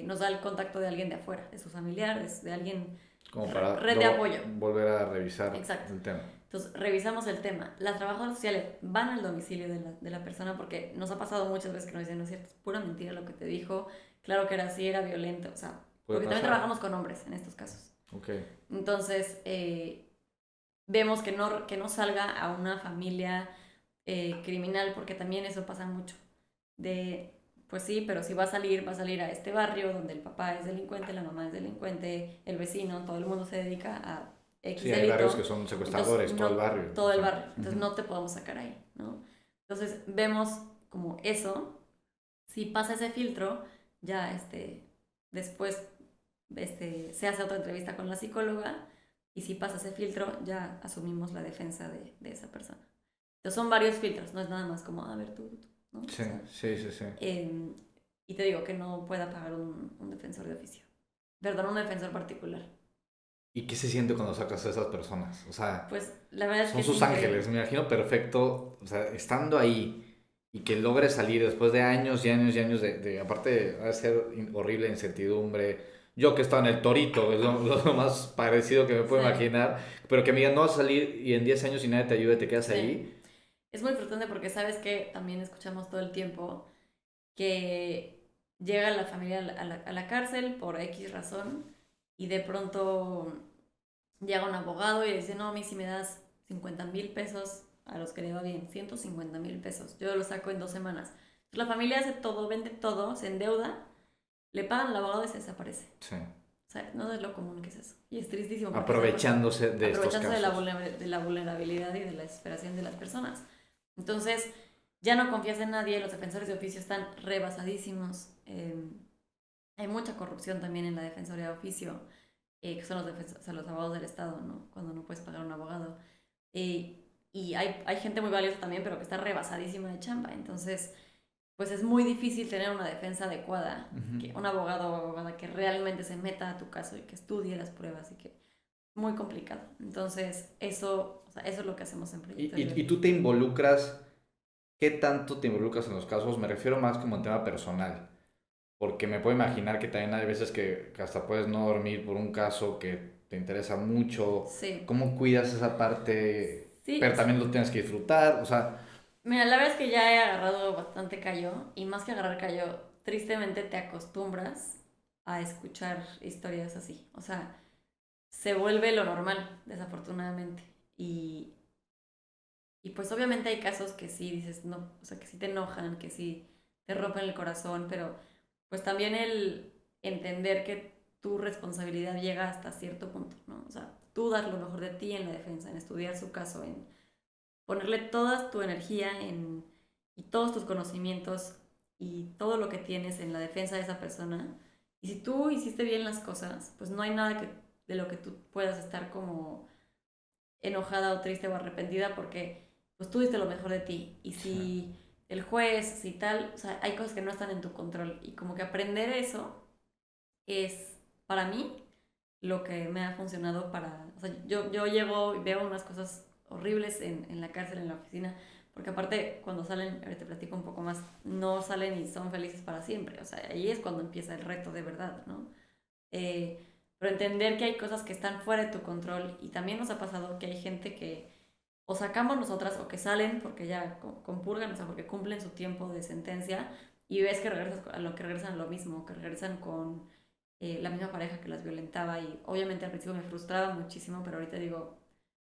C: Nos da el contacto de alguien de afuera, de sus familiares, de alguien,
B: como para
C: red de apoyo.
B: Volver a revisar
C: Exacto.
B: el tema.
C: Entonces, revisamos el tema. Las trabajadoras sociales van al domicilio de la persona porque nos ha pasado muchas veces que nos dicen, no es cierto, es pura mentira lo que te dijo, claro que era así, era violento, o sea, porque también trabajamos con hombres en estos casos.
B: Okay.
C: Entonces, vemos que no salga a una familia criminal, porque también eso pasa mucho. Pues sí, pero si va a salir a este barrio donde el papá es delincuente, la mamá es delincuente, el vecino, todo el mundo se dedica a X delito.
B: Sí, hay barrios que son secuestradores, todo el barrio.
C: Todo el barrio, entonces no te podemos sacar ahí, ¿no? Entonces vemos como eso, si pasa ese filtro, ya después se hace otra entrevista con la psicóloga y si pasa ese filtro, ya asumimos la defensa de esa persona. Entonces son varios filtros, no es nada más como, a ver, tú, ¿no?
B: Sí, o sea, sí.
C: Y te digo que no pueda pagar un defensor de oficio. Perdón, un defensor particular.
B: ¿Y qué se siente cuando sacas a esas personas? O sea,
C: pues la verdad es
B: son
C: que
B: sus ángeles, me imagino perfecto, o sea, estando ahí y que logres salir después de años y años y años aparte va a ser horrible incertidumbre. Yo que estaba en el Torito, es lo más parecido que me puedo imaginar, pero que me digan, no vas a salir y en 10 años y nadie te ayuda, te quedas ahí.
C: Es muy frustrante porque sabes que también escuchamos todo el tiempo que llega la familia a la cárcel por X razón y de pronto llega un abogado y dice, no, a mí si me das 50,000 pesos, a los que le va bien, 150,000 pesos, yo lo saco en 2 semanas. Entonces la familia hace todo, vende todo, se endeuda, le pagan al abogado y se desaparece.
B: Sí.
C: O sea, no es lo común que es eso. Y es tristísimo.
B: Aprovechándose de estos casos.
C: De la vulnerabilidad y de la desesperación de las personas. Entonces, ya no confías en nadie, los defensores de oficio están rebasadísimos. Hay mucha corrupción también en la defensoría de oficio, que son los abogados del Estado, ¿no? Cuando no puedes pagar un abogado. Y hay gente muy valiosa también, pero que está rebasadísima de chamba. Entonces, pues es muy difícil tener una defensa adecuada, que un abogado o abogada que realmente se meta a tu caso y que estudie las pruebas y que muy complicado. Entonces, eso es lo que hacemos en Proyecto Libertad.
B: ¿Y tú te involucras? ¿Qué tanto te involucras en los casos? Me refiero más como en tema personal, porque me puedo imaginar que también hay veces que hasta puedes no dormir por un caso que te interesa mucho.
C: Sí.
B: ¿Cómo cuidas esa parte?
C: Sí,
B: pero también lo tienes que disfrutar, o sea...
C: Mira, la verdad es que ya he agarrado bastante callo, y más que agarrar callo, tristemente te acostumbras a escuchar historias así. O sea, se vuelve lo normal, desafortunadamente. Y pues obviamente hay casos que sí dices, no, o sea, que sí te enojan, que sí te rompen el corazón, pero pues también el entender que tu responsabilidad llega hasta cierto punto, ¿no? O sea, tú das lo mejor de ti en la defensa, en estudiar su caso, en ponerle toda tu energía y todos tus conocimientos y todo lo que tienes en la defensa de esa persona. Y si tú hiciste bien las cosas, pues no hay nada de lo que tú puedas estar como enojada o triste o arrepentida, porque pues tú diste lo mejor de ti. Y si el juez, si tal, o sea, hay cosas que no están en tu control. Y como que aprender eso es, para mí, lo que me ha funcionado para... O sea, yo llego y veo unas cosas horribles en la cárcel, en la oficina, porque aparte cuando salen, ahorita te platico un poco más, no salen y son felices para siempre. O sea, ahí es cuando empieza el reto de verdad, ¿no? Pero entender que hay cosas que están fuera de tu control, y también nos ha pasado que hay gente que o sacamos nosotras o que salen porque ya compurgan, o sea, porque cumplen su tiempo de sentencia, y ves que regresas a lo que regresan a lo mismo, que regresan con la misma pareja que las violentaba y obviamente al principio me frustraba muchísimo, pero ahorita digo,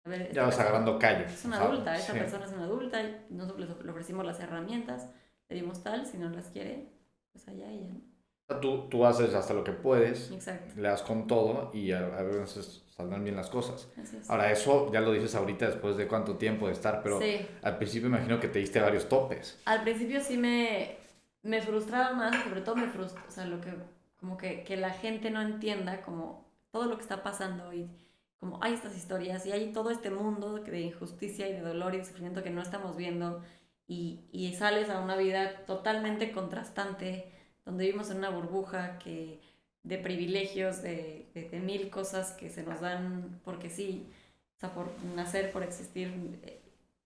C: a ver,
B: Ya vas agarrando callo.
C: es una
B: O sea,
C: adulta, esta
B: sí.
C: persona es una adulta, y nosotros le ofrecimos las herramientas, le dimos tal, si no las quiere, pues allá ella, ¿no?
B: Tú haces hasta lo que puedes,
C: Exacto,
B: le das con todo y a veces saldrán bien las cosas.
C: así es.
B: Ahora, eso ya lo dices ahorita después de cuánto tiempo de estar, pero
C: Sí,
B: al principio imagino que te diste varios topes.
C: al principio sí me frustraba más, sobre todo me frustra, o sea, lo que, como que la gente no entienda como todo lo que está pasando y como hay estas historias y hay todo este mundo de injusticia y de dolor y de sufrimiento que no estamos viendo y sales a una vida totalmente contrastante, donde vivimos en una burbuja que, de privilegios, de mil cosas que se nos dan porque sí, o sea, por nacer, por existir,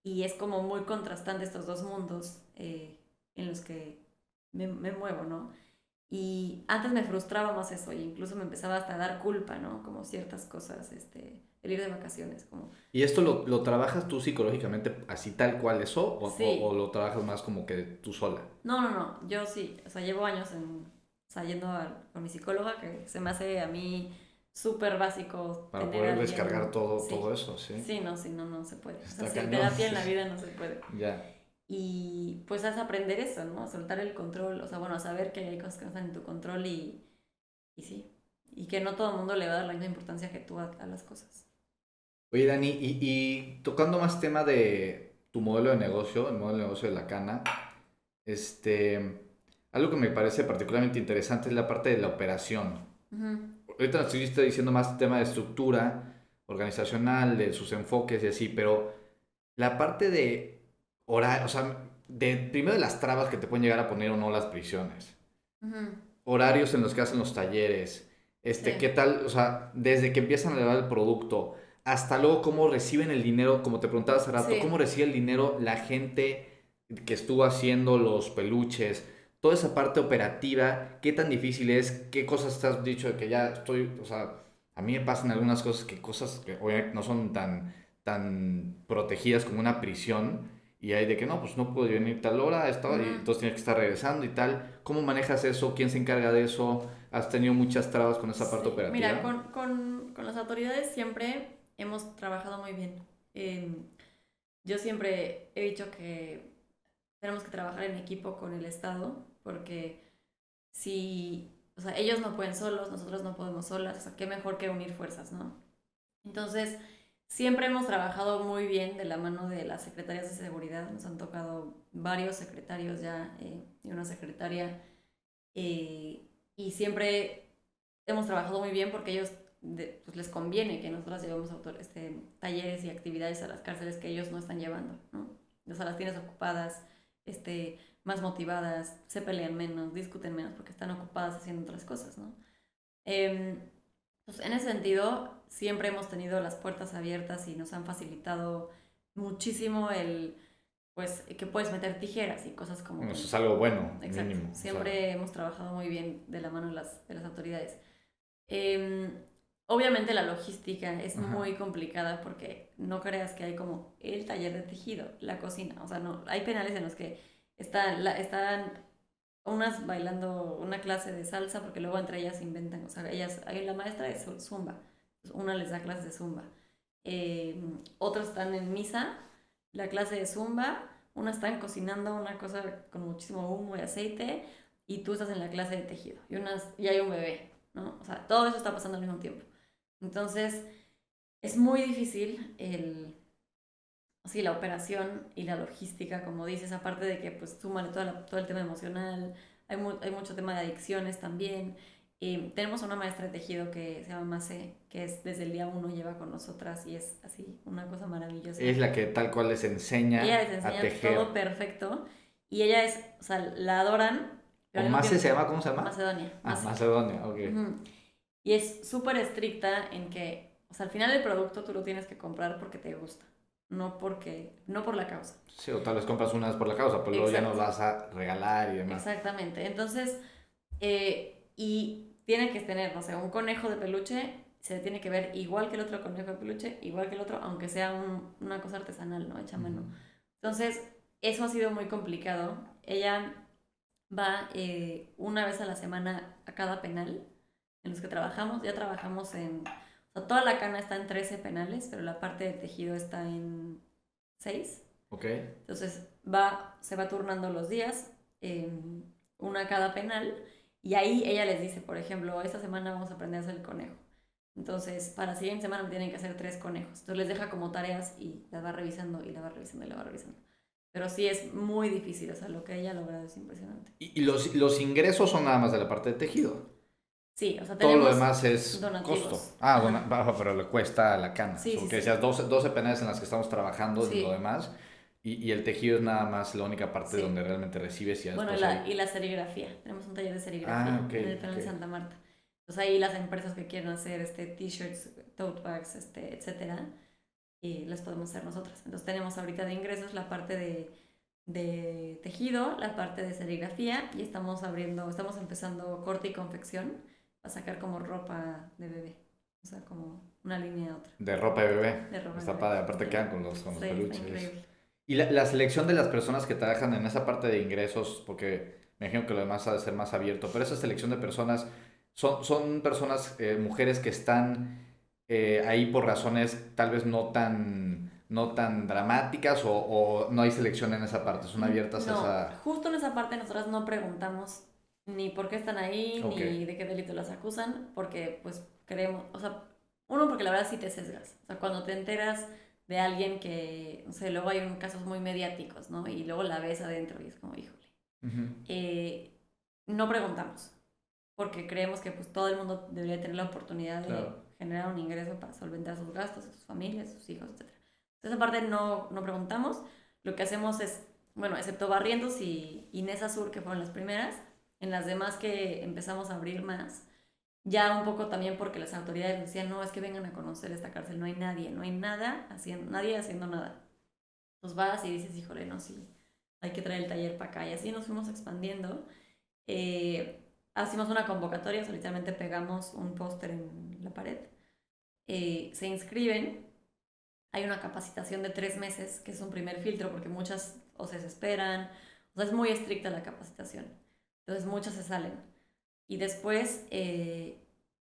C: y es como muy contrastante estos dos mundos en los que me muevo, ¿no? Y antes me frustraba más eso, e incluso me empezaba hasta a dar culpa, ¿no? Como ciertas cosas, el ir de vacaciones, como...
B: ¿Y esto lo trabajas tú psicológicamente así tal cual eso o
C: Sí,
B: lo trabajas más como que tú sola?
C: no, yo sí, o sea, llevo años o sea, yendo con mi psicóloga, que se me hace a mí súper básico
B: Para
C: tener a
B: poder descargar
C: alguien,
B: todo
C: sí,
B: eso, ¿sí?
C: sí, no se puede, o sea,
B: Está
C: sin
B: cañón.
C: terapia en la vida no se puede.
B: Ya.
C: Y pues es aprender eso, ¿no? A soltar el control, o sea, bueno, a saber que hay cosas que no están en tu control y sí, y que no todo el mundo le va a dar la misma importancia que tú a las cosas.
B: Oye, Dani, y tocando más tema de tu modelo de negocio, el modelo de negocio de la cana, este, algo que me parece particularmente interesante es la parte de la operación.
C: Ujú.
B: Ahorita nos estuviste diciendo más tema de estructura organizacional, de sus enfoques y así, pero la parte de horario, o sea, de primero de las trabas que te pueden llegar a poner o no las prisiones,
C: Ujú.
B: horarios en los que hacen los talleres,
C: Sí,
B: qué tal, o sea, desde que empiezan a elevar el producto hasta luego cómo reciben el dinero, como te preguntaba hace rato, cómo
C: sí,
B: recibe el dinero la gente que estuvo haciendo los peluches, toda esa parte operativa, qué tan difícil es, qué cosas te has dicho de que ya estoy, o sea, a mí me pasan algunas cosas que obviamente no son tan protegidas como una prisión. Y hay de que no, pues no puedo venir tal hora, y
C: ujú.
B: entonces tienes que estar regresando y tal. ¿Cómo manejas eso? ¿Quién se encarga de eso? ¿Has tenido muchas trabas con esa parte
C: Sí. Mira,
B: operativa?
C: con las autoridades siempre hemos trabajado muy bien. Yo siempre he dicho que tenemos que trabajar en equipo con el Estado, porque si, o sea, ellos no pueden solos, nosotros no podemos solas, o sea, qué mejor que unir fuerzas, ¿no? Entonces, siempre hemos trabajado muy bien de la mano de las secretarias de seguridad, nos han tocado varios secretarios ya y una secretaria, y siempre hemos trabajado muy bien porque ellos pues les conviene que nosotros llevemos talleres y actividades a las cárceles que ellos no están llevando, ¿no? O sea, las tienes ocupadas, más motivadas, se pelean menos, discuten menos porque están ocupadas haciendo otras cosas, ¿no? Eh, pues en ese sentido, siempre hemos tenido las puertas abiertas y nos han facilitado muchísimo pues, que puedes meter tijeras y cosas como
B: Bueno,
C: que...
B: eso es algo bueno,
C: Exacto,
B: mínimo. O sea,
C: siempre hemos trabajado muy bien de la mano de las autoridades. Eh, Obviamente la logística es
B: ajá.
C: muy complicada porque no creas que hay como el taller de tejido, la cocina, o sea, no, hay penales en los que están unas bailando una clase de salsa porque luego entre ellas inventan, o sea, hay la maestra de zumba, pues una les da clases de zumba, otros están en misa, la clase de zumba, unas están cocinando una cosa con muchísimo humo y aceite y tú estás en la clase de tejido y hay un bebé, ¿no? O sea, todo eso está pasando al mismo tiempo. Entonces, es muy difícil sí, la operación y la logística, como dices, aparte de que pues súmale todo el tema emocional, hay mucho tema de adicciones también. Tenemos una maestra de tejido que se llama Mase, que es desde el día uno lleva con nosotras y es así, una cosa maravillosa.
B: Es la que tal cual les
C: Ella
B: enseña
C: les
B: a
C: enseña todo
B: tejer.
C: perfecto y ella o sea, la adoran,
B: ¿O
C: pero al mismo
B: Mase se
C: tiempo,
B: llama? ¿Cómo se llama?
C: Macedonia,
B: Ah,
C: Mase.
B: Macedonia, ok.
C: Ujú. Y es súper estricta en que, o sea, al final el producto tú lo tienes que comprar porque te gusta, no por la causa.
B: Sí, o tal vez compras una vez por la causa, pero luego ya no
C: Exacto,
B: vas a regalar y demás.
C: exactamente. Entonces, y tiene que tener, no sé, un conejo de peluche, se tiene que ver igual que el otro conejo de peluche, igual que el otro, aunque sea una cosa artesanal, ¿no? Hecha a
B: Ujú.
C: mano. Entonces, eso ha sido muy complicado. Ella va una vez a la semana a cada penal en los que trabajamos. Ya trabajamos o sea, toda la cana está en 13 penales, pero la parte de tejido está en 6.
B: Ok.
C: Entonces se va turnando los días, una a cada penal, y ahí ella les dice, por ejemplo, esta semana vamos a aprender a hacer el conejo. Entonces, para la siguiente semana tienen que hacer 3 conejos. Entonces les deja como tareas y las va revisando y las va revisando y las va revisando. Pero sí es muy difícil, o sea, lo que ella ha logrado es impresionante.
B: ¿Y los ingresos son nada más de la parte de tejido?
C: Sí, o sea,
B: Todo lo
C: tenemos
B: demás es
C: donativos.
B: costo. Bajo, pero le cuesta a la cana.
C: Sí,
B: Porque
C: sí,
B: decías 12 penales en las que estamos trabajando y
C: sí.
B: lo demás. Y el tejido es nada más la única parte
C: Sí.
B: donde realmente recibes y
C: Bueno, y la serigrafía. Tenemos un taller de serigrafía en el penal de Santa Marta. Entonces ahí las empresas que quieren hacer t-shirts, tote bags, etcétera, y las podemos hacer nosotras. Entonces tenemos ahorita de ingresos la parte de tejido, la parte de serigrafía, y estamos empezando corte y confección para sacar como ropa de bebé. O sea, como una línea a otra.
B: De ropa de bebé.
C: De ropa
B: Está
C: de
B: padre,
C: bebé.
B: aparte
C: Sí.
B: quedan con los
C: Sí,
B: peluches.
C: está increíble.
B: Y la selección de las personas que trabajan en esa parte de ingresos, porque me imagino que lo demás ha de ser más abierto, pero esa selección de personas, son personas, mujeres que están ahí por razones tal vez no tan dramáticas o no hay selección en esa parte, son abiertas a
C: No,
B: esa...
C: justo en esa parte nosotras no preguntamos ni por qué están ahí,
B: Ok.
C: ni de qué delito las acusan, porque pues creemos, o sea, uno, porque la verdad sí te sesgas. O sea, cuando te enteras de alguien que, no sé, luego hay casos muy mediáticos, ¿no? Y luego la ves adentro y es como, híjole.
B: Ujú.
C: No preguntamos, porque creemos que pues todo el mundo debería tener la oportunidad de
B: Claro.
C: generar un ingreso para solventar sus gastos, sus familias, sus hijos, etc. Esa parte no preguntamos. Lo que hacemos es, bueno, excepto Barrientos y Inés Sur, que fueron las primeras, en las demás que empezamos a abrir más, ya un poco también porque las autoridades decían, no, es que vengan a conocer esta cárcel, no hay nadie, no hay nadie haciendo nada. Entonces vas y dices, híjole, no, sí, hay que traer el taller para acá. Y así nos fuimos expandiendo. Hacimos una convocatoria, literalmente pegamos un póster en la pared. Se inscriben, hay una capacitación de 3 meses, que es un primer filtro, porque muchas o se desesperan, o sea, es muy estricta la capacitación. Entonces muchas se salen. Y después,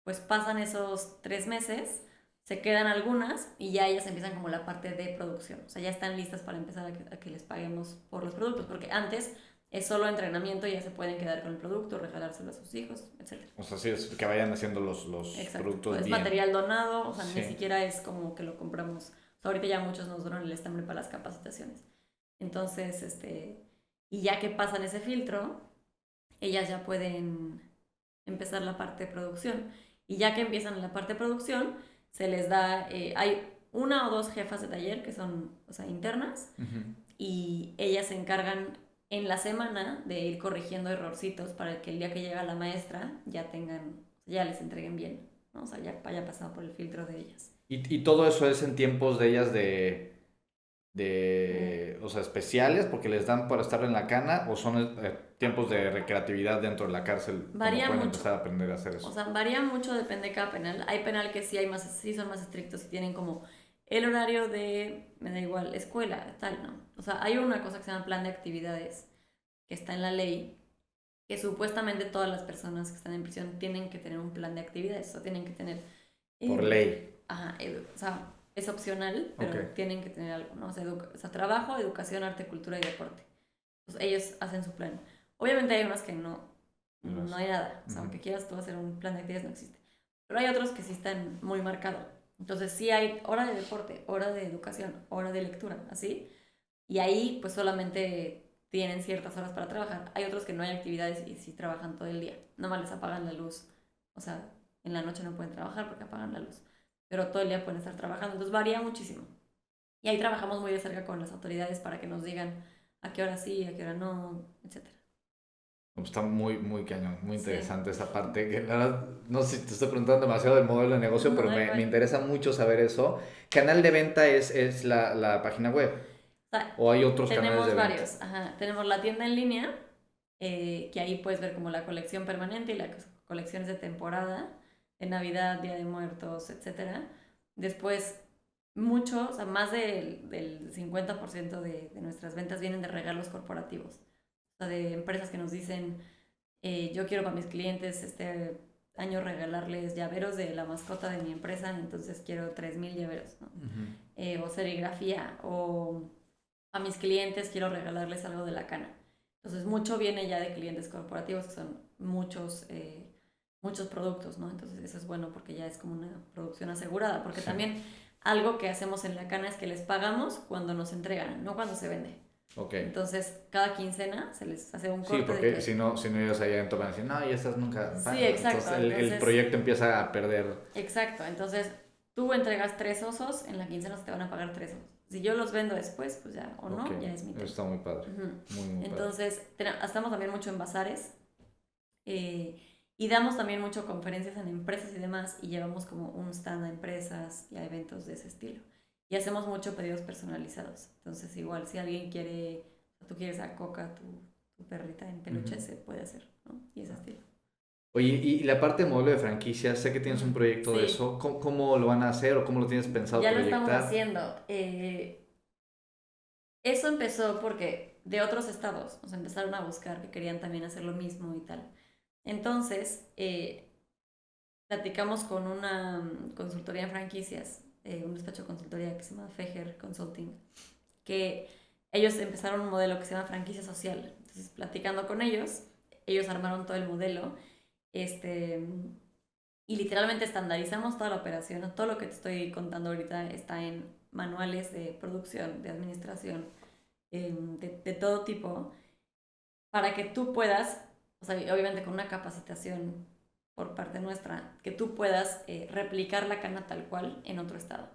C: pues pasan esos 3 meses, se quedan algunas y ya ellas empiezan como la parte de producción. O sea, ya están listas para empezar a que les paguemos por los productos, porque antes es solo entrenamiento y ya se pueden quedar con el producto, regalárselo a sus hijos, etc.
B: O sea, sí, es que vayan haciendo los productos
C: Es
B: bien.
C: material donado, o sea,
B: Sí.
C: ni siquiera es como que lo compramos. O sea, ahorita ya muchos nos donan el estambre para las capacitaciones. Entonces, y ya que pasan ese filtro, ellas ya pueden empezar la parte de producción. Y ya que empiezan la parte de producción, se les da, hay 1 o 2 jefas de taller que son, o sea, internas, y ellas se encargan en la semana de ir corrigiendo errorcitos para que el día que llega la maestra ya les entreguen bien, ¿no? O sea, ya haya pasado por el filtro de ellas.
B: Y todo eso es en tiempos de ellas o sea, especiales porque les dan para estar en la cana o son tiempos de recreatividad dentro de la cárcel
C: Varía
B: cuando pueden
C: mucho.
B: empezar a aprender a hacer eso.
C: O sea, varía mucho, depende de cada penal. Hay penal que sí son más estrictos y tienen como el horario de, me da igual, escuela, tal, ¿no? O sea, hay una cosa que se llama plan de actividades que está en la ley, que supuestamente todas las personas que están en prisión tienen que tener un plan de actividades, o sea, tienen que tener...
B: Por ley.
C: Ajá, o sea, es opcional, pero
B: Ok.
C: tienen que tener algo, ¿no? O sea, trabajo, educación, arte, cultura y deporte. Pues ellos hacen su plan. Obviamente hay unas que no hay nada. O sea, aunque quieras tú hacer un plan de actividades, no existe. Pero hay otros que sí están muy marcados. Entonces sí hay hora de deporte, hora de educación, hora de lectura, así. Y ahí pues solamente tienen ciertas horas para trabajar. Hay otros que no hay actividades y sí trabajan todo el día. Nada más les apagan la luz. O sea, en la noche no pueden trabajar porque apagan la luz. Pero todo el día pueden estar trabajando. Entonces varía muchísimo. Y ahí trabajamos muy de cerca con las autoridades para que nos digan a qué hora sí, a qué hora no, etc.
B: Está muy, muy cañón, muy
C: Sí.
B: interesante esa parte. Que la verdad, no sé si te estoy preguntando demasiado del modelo de negocio,
C: No,
B: pero
C: da
B: me
C: igual.
B: interesa mucho saber eso. Canal de venta es la página web.
C: O sea,
B: ¿O hay otros canales
C: tenemos
B: de venta?
C: varios. Ajá. Tenemos la tienda en línea, que ahí puedes ver como la colección permanente y las colecciones de temporada, de Navidad, Día de Muertos, etc. Después, o sea, más del 50% de nuestras ventas vienen de regalos corporativos. O sea, de empresas que nos dicen, yo quiero para mis clientes este año regalarles llaveros de la mascota de mi empresa, entonces quiero 3,000 llaveros, ¿no? O serigrafía, o a mis clientes quiero regalarles algo de la cana. Entonces mucho viene ya de clientes corporativos, que son muchos productos, ¿no? Entonces eso es bueno porque ya es como una producción asegurada, porque también algo que hacemos en la cana es que les pagamos cuando nos entregan, no cuando se vende.
B: Okay.
C: Entonces, cada quincena se les hace un corte.
B: Sí, porque de que... si no ellos allá adentro van a decir, no, y estas nunca...
C: Sí, exacto.
B: Entonces, el proyecto empieza a perder.
C: Exacto. Entonces, tú entregas 3 osos, en la quincena se te van a pagar 3 osos. Si yo los vendo después, pues ya, o no, ya es mi tema.
B: Eso está muy padre. Muy
C: Entonces, estamos también mucho en bazares. Y damos también mucho conferencias en empresas y demás. Y llevamos como un stand a empresas y a eventos de ese estilo. Y hacemos mucho pedidos personalizados. Entonces, igual, si alguien quiere, tú quieres a Coca, tu perrita en peluche, se puede hacer, ¿no? Y ese estilo.
B: Oye, y la parte de modelo de franquicias, sé que tienes un proyecto de eso. ¿Cómo lo van a hacer o cómo lo tienes pensado proyectar?
C: Ya lo estamos haciendo. Eso empezó porque de otros estados nos empezaron a buscar que querían también hacer lo mismo y tal. Entonces, platicamos con una consultoría en franquicias, un despacho de consultoría que se llama Fejer Consulting, que ellos empezaron un modelo que se llama franquicia social. Entonces, platicando con ellos armaron todo el modelo, y literalmente estandarizamos toda la operación. Todo lo que te estoy contando ahorita está en manuales de producción, de administración, de todo tipo, para que tú puedas, o sea, obviamente con una capacitación por parte nuestra, que tú puedas replicar la cana tal cual en otro estado.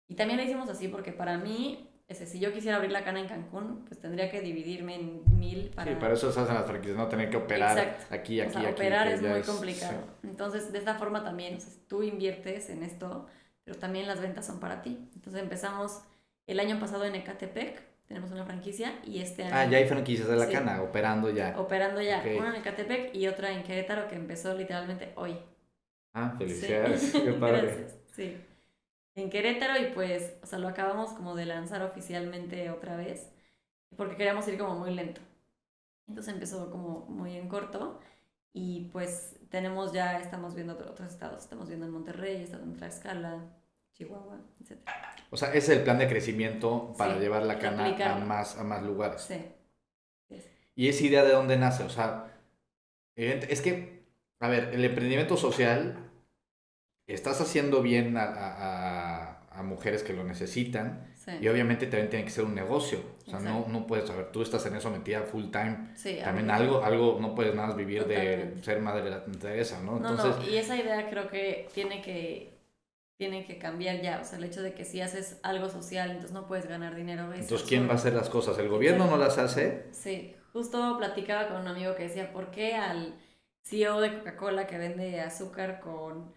C: Y también lo hicimos así porque para mí, si yo quisiera abrir la cana en Cancún, pues tendría que dividirme en 1,000 para...
B: Sí, para eso se hacen las franquicias, no tener que operar.
C: Exacto.
B: aquí.
C: O sea, operar es muy complicado. Sí. Entonces, de esta forma también, o sea, tú inviertes en esto, pero también las ventas son para ti. Entonces empezamos el año pasado en Ecatepec, tenemos una franquicia, y este año...
B: ya hay franquicias de la cana, operando ya.
C: Operando ya. Okay. Una en Ecatepec y otra en Querétaro, que empezó literalmente hoy.
B: Felicidades.
C: Sí.
B: Qué padre.
C: Gracias. Sí. En Querétaro, y pues, o sea, lo acabamos como de lanzar oficialmente otra vez, porque queríamos ir como muy lento. Entonces empezó como muy en corto, y pues estamos viendo otros estados. Estamos viendo en Monterrey, estamos en Tlaxcala, Chihuahua, etc.
B: O sea, ese es el plan de crecimiento para llevar la cana a más lugares.
C: Sí.
B: ¿Y esa idea de dónde nace? O sea, es que, a ver, el emprendimiento social, estás haciendo bien a mujeres que lo necesitan, y obviamente también tiene que ser un negocio. O sea, no puedes, a ver, tú estás en eso metida full time. Sí, también algo, no puedes nada más vivir totalmente de ser madre de esa, ¿no?
C: Entonces, no, y esa idea creo que tiene que cambiar ya. O sea, el hecho de que si haces algo social, entonces no puedes ganar dinero.
B: Entonces, ¿quién va a hacer las cosas? ¿El gobierno no las hace?
C: Sí, justo platicaba con un amigo que decía, ¿por qué al CEO de Coca-Cola que vende azúcar con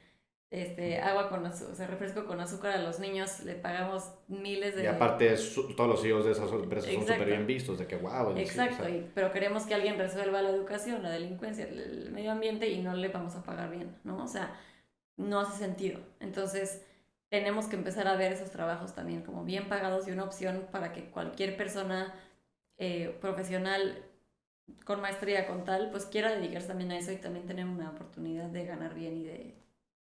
C: agua con azúcar, o sea, refresco con azúcar a los niños, le pagamos miles de...
B: Y aparte, todos los CEOs de esas empresas son súper bien vistos, de que wow.
C: Exacto, pero queremos que alguien resuelva la educación, la delincuencia, el medio ambiente, y no le vamos a pagar bien, ¿no? O sea, no hace sentido. Entonces, tenemos que empezar a ver esos trabajos también como bien pagados y una opción para que cualquier persona profesional con maestría, con tal, pues quiera dedicarse también a eso y también tener una oportunidad de ganar bien y de...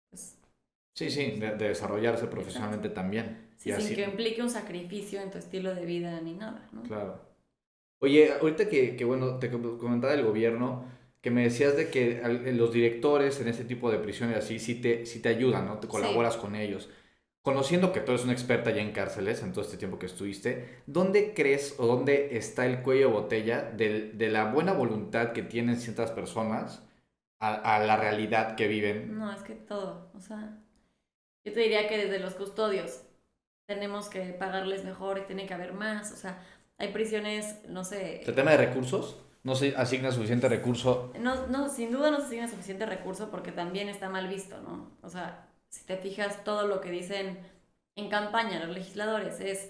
C: Pues,
B: sí, de desarrollarse profesionalmente. Exacto. También.
C: Sí, sin así, que implique un sacrificio en tu estilo de vida ni nada, ¿no?
B: Claro. Oye, ahorita que bueno, te comentaba del gobierno, que me decías de que los directores en este tipo de prisiones así sí te ayudan, ¿no? Te colaboras con ellos. Conociendo que tú eres una experta ya en cárceles, en todo este tiempo que estuviste, ¿dónde crees o dónde está el cuello de botella de la buena voluntad que tienen ciertas personas a la realidad que viven?
C: No, es que todo, o sea, yo te diría que desde los custodios tenemos que pagarles mejor y tiene que haber más, o sea, hay prisiones, no sé...
B: ¿El tema de recursos? ¿No se asigna suficiente recurso?
C: No, sin duda no se asigna suficiente recurso porque también está mal visto, ¿no? O sea, si te fijas, todo lo que dicen en campaña los legisladores es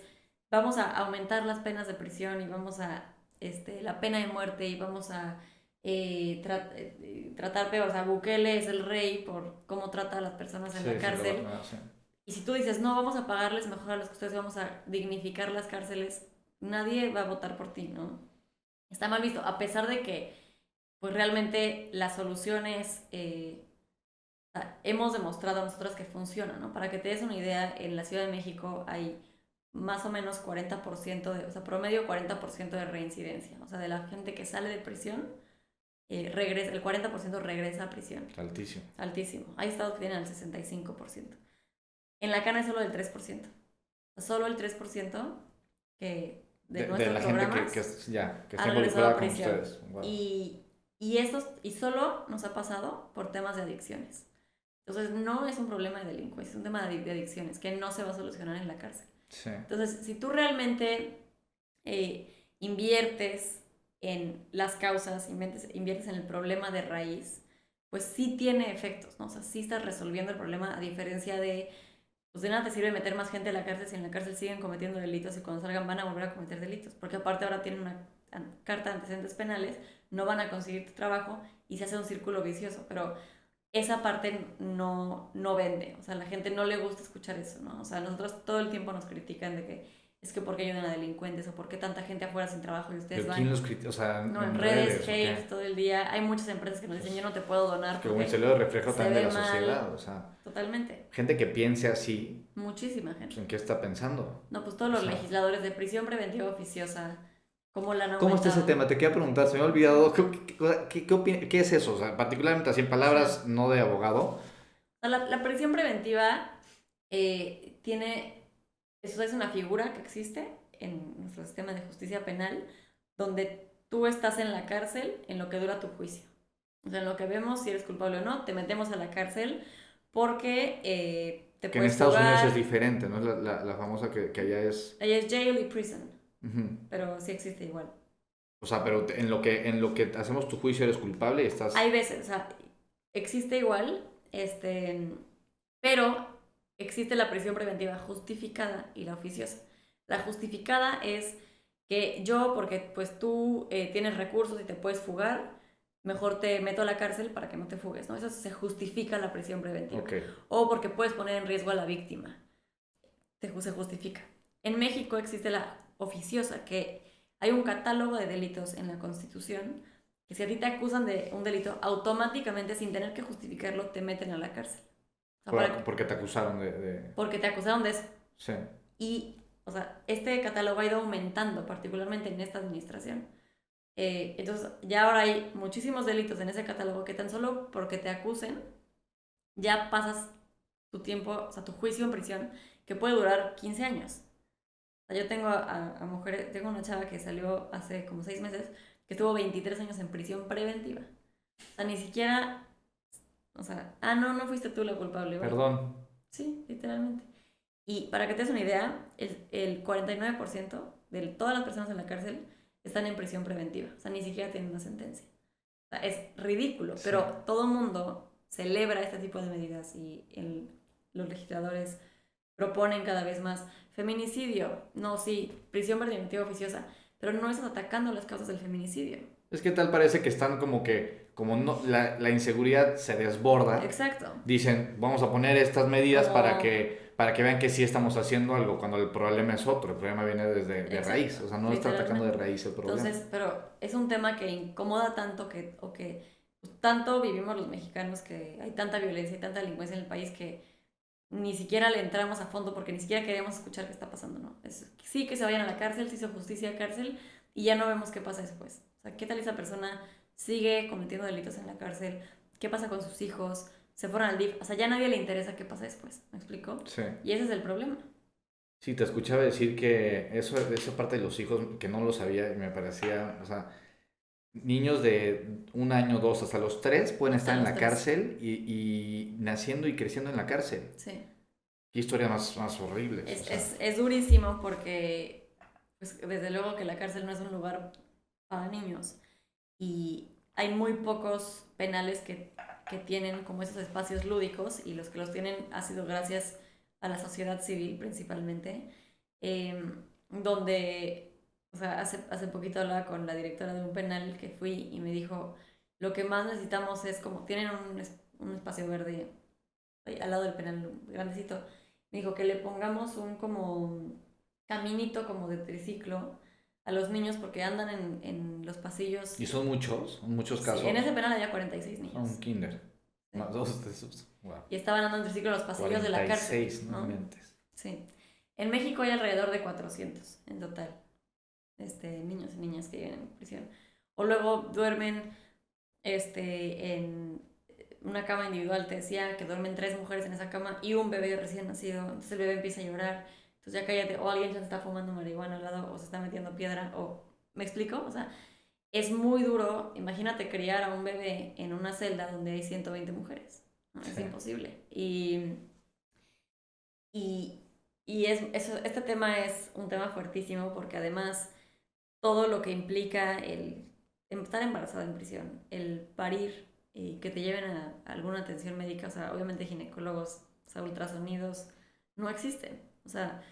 C: vamos a aumentar las penas de prisión y vamos a la pena de muerte y vamos a tratar peor. O sea, Bukele es el rey por cómo trata a las personas en la cárcel.
B: Sí.
C: Y si tú dices, no, vamos a pagarles mejor a los custodios, vamos a dignificar las cárceles, nadie va a votar por ti, ¿no? está mal visto, a pesar de que pues realmente las soluciones hemos demostrado nosotros que funcionan, ¿no? Para que te des una idea, en la Ciudad de México hay más o menos 40% o sea, promedio 40% de reincidencia. O sea, de la gente que sale de prisión, regresa, el 40% regresa a prisión.
B: Altísimo.
C: Altísimo. Hay estados que tienen el 65%. En la cana es solo del 3%. Solo el 3% que de nuestros
B: la
C: programas
B: gente que está
C: ha regresado
B: involucrada
C: a
B: con
C: prisión.
B: ustedes. Wow.
C: Y solo nos ha pasado por temas de adicciones. Entonces no es un problema de delincuencia, es un tema de adicciones que no se va a solucionar en la cárcel.
B: Sí.
C: Entonces, si tú realmente inviertes en las causas, inviertes en el problema de raíz, pues sí tiene efectos, ¿no? O sea, sí estás resolviendo el problema, a diferencia de, pues de nada te sirve meter más gente a la cárcel si en la cárcel siguen cometiendo delitos y cuando salgan van a volver a cometer delitos, porque aparte ahora tienen una carta de antecedentes penales, no van a conseguir trabajo y se hace un círculo vicioso, pero esa parte no vende, o sea, a la gente no le gusta escuchar eso, ¿no? O sea, nosotros todo el tiempo nos critican de que es que por qué ayudan a delincuentes o por qué tanta gente afuera sin trabajo y ustedes van...
B: ¿Quién los critica? O sea,
C: no, en redes, hate, todo el día. Hay muchas empresas que nos dicen, yo no te puedo donar
B: que como
C: porque
B: se lo reflejo también de la
C: mal.
B: sociedad, o sea...
C: Totalmente.
B: Gente que piense así,
C: Muchísima
B: pues,
C: gente.
B: ¿en qué está pensando?
C: No, pues todos los legisladores de prisión preventiva oficiosa, ¿cómo la han aumentado?
B: ¿Cómo está ese tema? Te quería preguntar, se me ha olvidado, ¿qué es eso? O sea, particularmente así en palabras, no de abogado.
C: La prisión preventiva eso es una figura que existe en nuestro sistema de justicia penal, donde tú estás en la cárcel en lo que dura tu juicio. O sea, en lo que vemos si eres culpable o no, te metemos a la cárcel porque te
B: que
C: puedes
B: en Estados
C: jugar.
B: Unidos es diferente, ¿no? La famosa que allá es...
C: Allá es jail y prison,
B: pero
C: sí existe igual.
B: O sea, pero en lo que hacemos tu juicio eres culpable y estás...
C: Hay veces, o sea, existe igual, pero existe la prisión preventiva justificada y la oficiosa. La justificada es que yo, porque pues tú tienes recursos y te puedes fugar, mejor te meto a la cárcel para que no te fugues, ¿no? Eso se justifica la prisión preventiva.
B: Okay.
C: O porque puedes poner en riesgo a la víctima. Se justifica. En México existe la oficiosa, que hay un catálogo de delitos en la Constitución que si a ti te acusan de un delito, automáticamente, sin tener que justificarlo, te meten a la cárcel. O sea,
B: porque te acusaron de...
C: Porque te acusaron de eso.
B: Sí.
C: Y, o sea, este catálogo ha ido aumentando, particularmente en esta administración. Entonces, ya ahora hay muchísimos delitos en ese catálogo que tan solo porque te acusen, ya pasas tu tiempo, o sea, tu juicio en prisión, que puede durar 15 años. O sea, yo tengo a mujeres, tengo una chava que salió hace como 6 meses, que estuvo 23 años en prisión preventiva. O sea, ni siquiera, o sea, no fuiste tú la culpable.
B: Perdón.
C: Sí, literalmente. Y para que te des una idea, el 49% de todas las personas en la cárcel están en prisión preventiva. O sea, ni siquiera tienen una sentencia. O sea, es ridículo, sí. Pero todo el mundo celebra este tipo de medidas y los legisladores proponen cada vez más feminicidio. No, sí, prisión preventiva oficiosa, pero no estás atacando las causas del feminicidio.
B: Es que tal parece que están como no, la inseguridad se desborda.
C: Exacto.
B: Dicen, vamos a poner estas medidas para que vean que sí estamos haciendo algo, cuando el problema es otro. El problema viene de raíz, o sea, no está atacando de raíz el problema.
C: Entonces, pero es un tema que incomoda tanto que tanto vivimos los mexicanos, que hay tanta violencia y tanta delincuencia en el país que ni siquiera le entramos a fondo porque ni siquiera queremos escuchar qué está pasando, ¿no? Sí que se vayan a la cárcel, se hizo justicia a cárcel y ya no vemos qué pasa después. O sea, ¿qué tal esa persona sigue cometiendo delitos en la cárcel? ¿Qué pasa con sus hijos? Se fueron al DIF. O sea, ya a nadie le interesa qué pasa después. ¿Me explico?
B: Sí.
C: Y ese es el problema.
B: Sí, te escuchaba decir que esa parte de los hijos, que no lo sabía y me parecía, o sea, niños de 1 año, 2, hasta los 3 pueden estar en la cárcel y naciendo y creciendo en la cárcel.
C: Sí.
B: Qué historia más horrible.
C: Es durísimo porque, pues, desde luego que la cárcel no es un lugar para niños y hay muy pocos penales que tienen como esos espacios lúdicos y los que los tienen ha sido gracias a la sociedad civil principalmente, donde, o sea, hace poquito hablaba con la directora de un penal que fui y me dijo, lo que más necesitamos es como, tienen un espacio verde al lado del penal grandecito, me dijo que le pongamos un como caminito como de triciclo a los niños porque andan en los pasillos.
B: ¿Y son muchos casos?
C: Sí, en ese penal había 46 niños.
B: Un kinder.
C: Sí.
B: Más dos de esos. Wow.
C: Y estaban andando en triciclo en los pasillos de la cárcel.
B: 46, no mentes.
C: Sí. En México hay alrededor de 400 en total. Niños y niñas que viven en prisión. O luego duermen en una cama individual. Te decía que duermen 3 mujeres en esa cama y un bebé recién nacido. Entonces el bebé empieza a llorar. Entonces ya cállate. O alguien ya se está fumando marihuana al lado o se está metiendo piedra. ¿Me explico? O sea, es muy duro. Imagínate criar a un bebé en una celda donde hay 120 mujeres. ¿No? Es imposible. Este tema es un tema fuertísimo porque además todo lo que implica el estar embarazada en prisión, el parir y que te lleven a alguna atención médica, o sea, obviamente ginecólogos, o sea, ultrasonidos, no existen. O sea,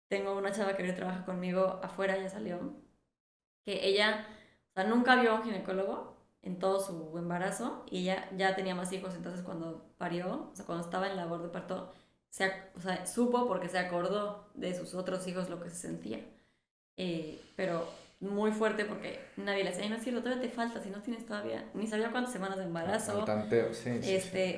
C: tengo una chava que hoy trabaja conmigo afuera, ya salió, que ella, o sea, nunca vio a un ginecólogo en todo su embarazo y ella ya tenía más hijos, entonces cuando parió, o sea, cuando estaba en labor de parto, supo porque se acordó de sus otros hijos lo que se sentía. Pero muy fuerte porque nadie le decía, no es cierto, todavía te falta, si no tienes todavía, ni sabía cuántas semanas de embarazo.
B: Tanteo, sí.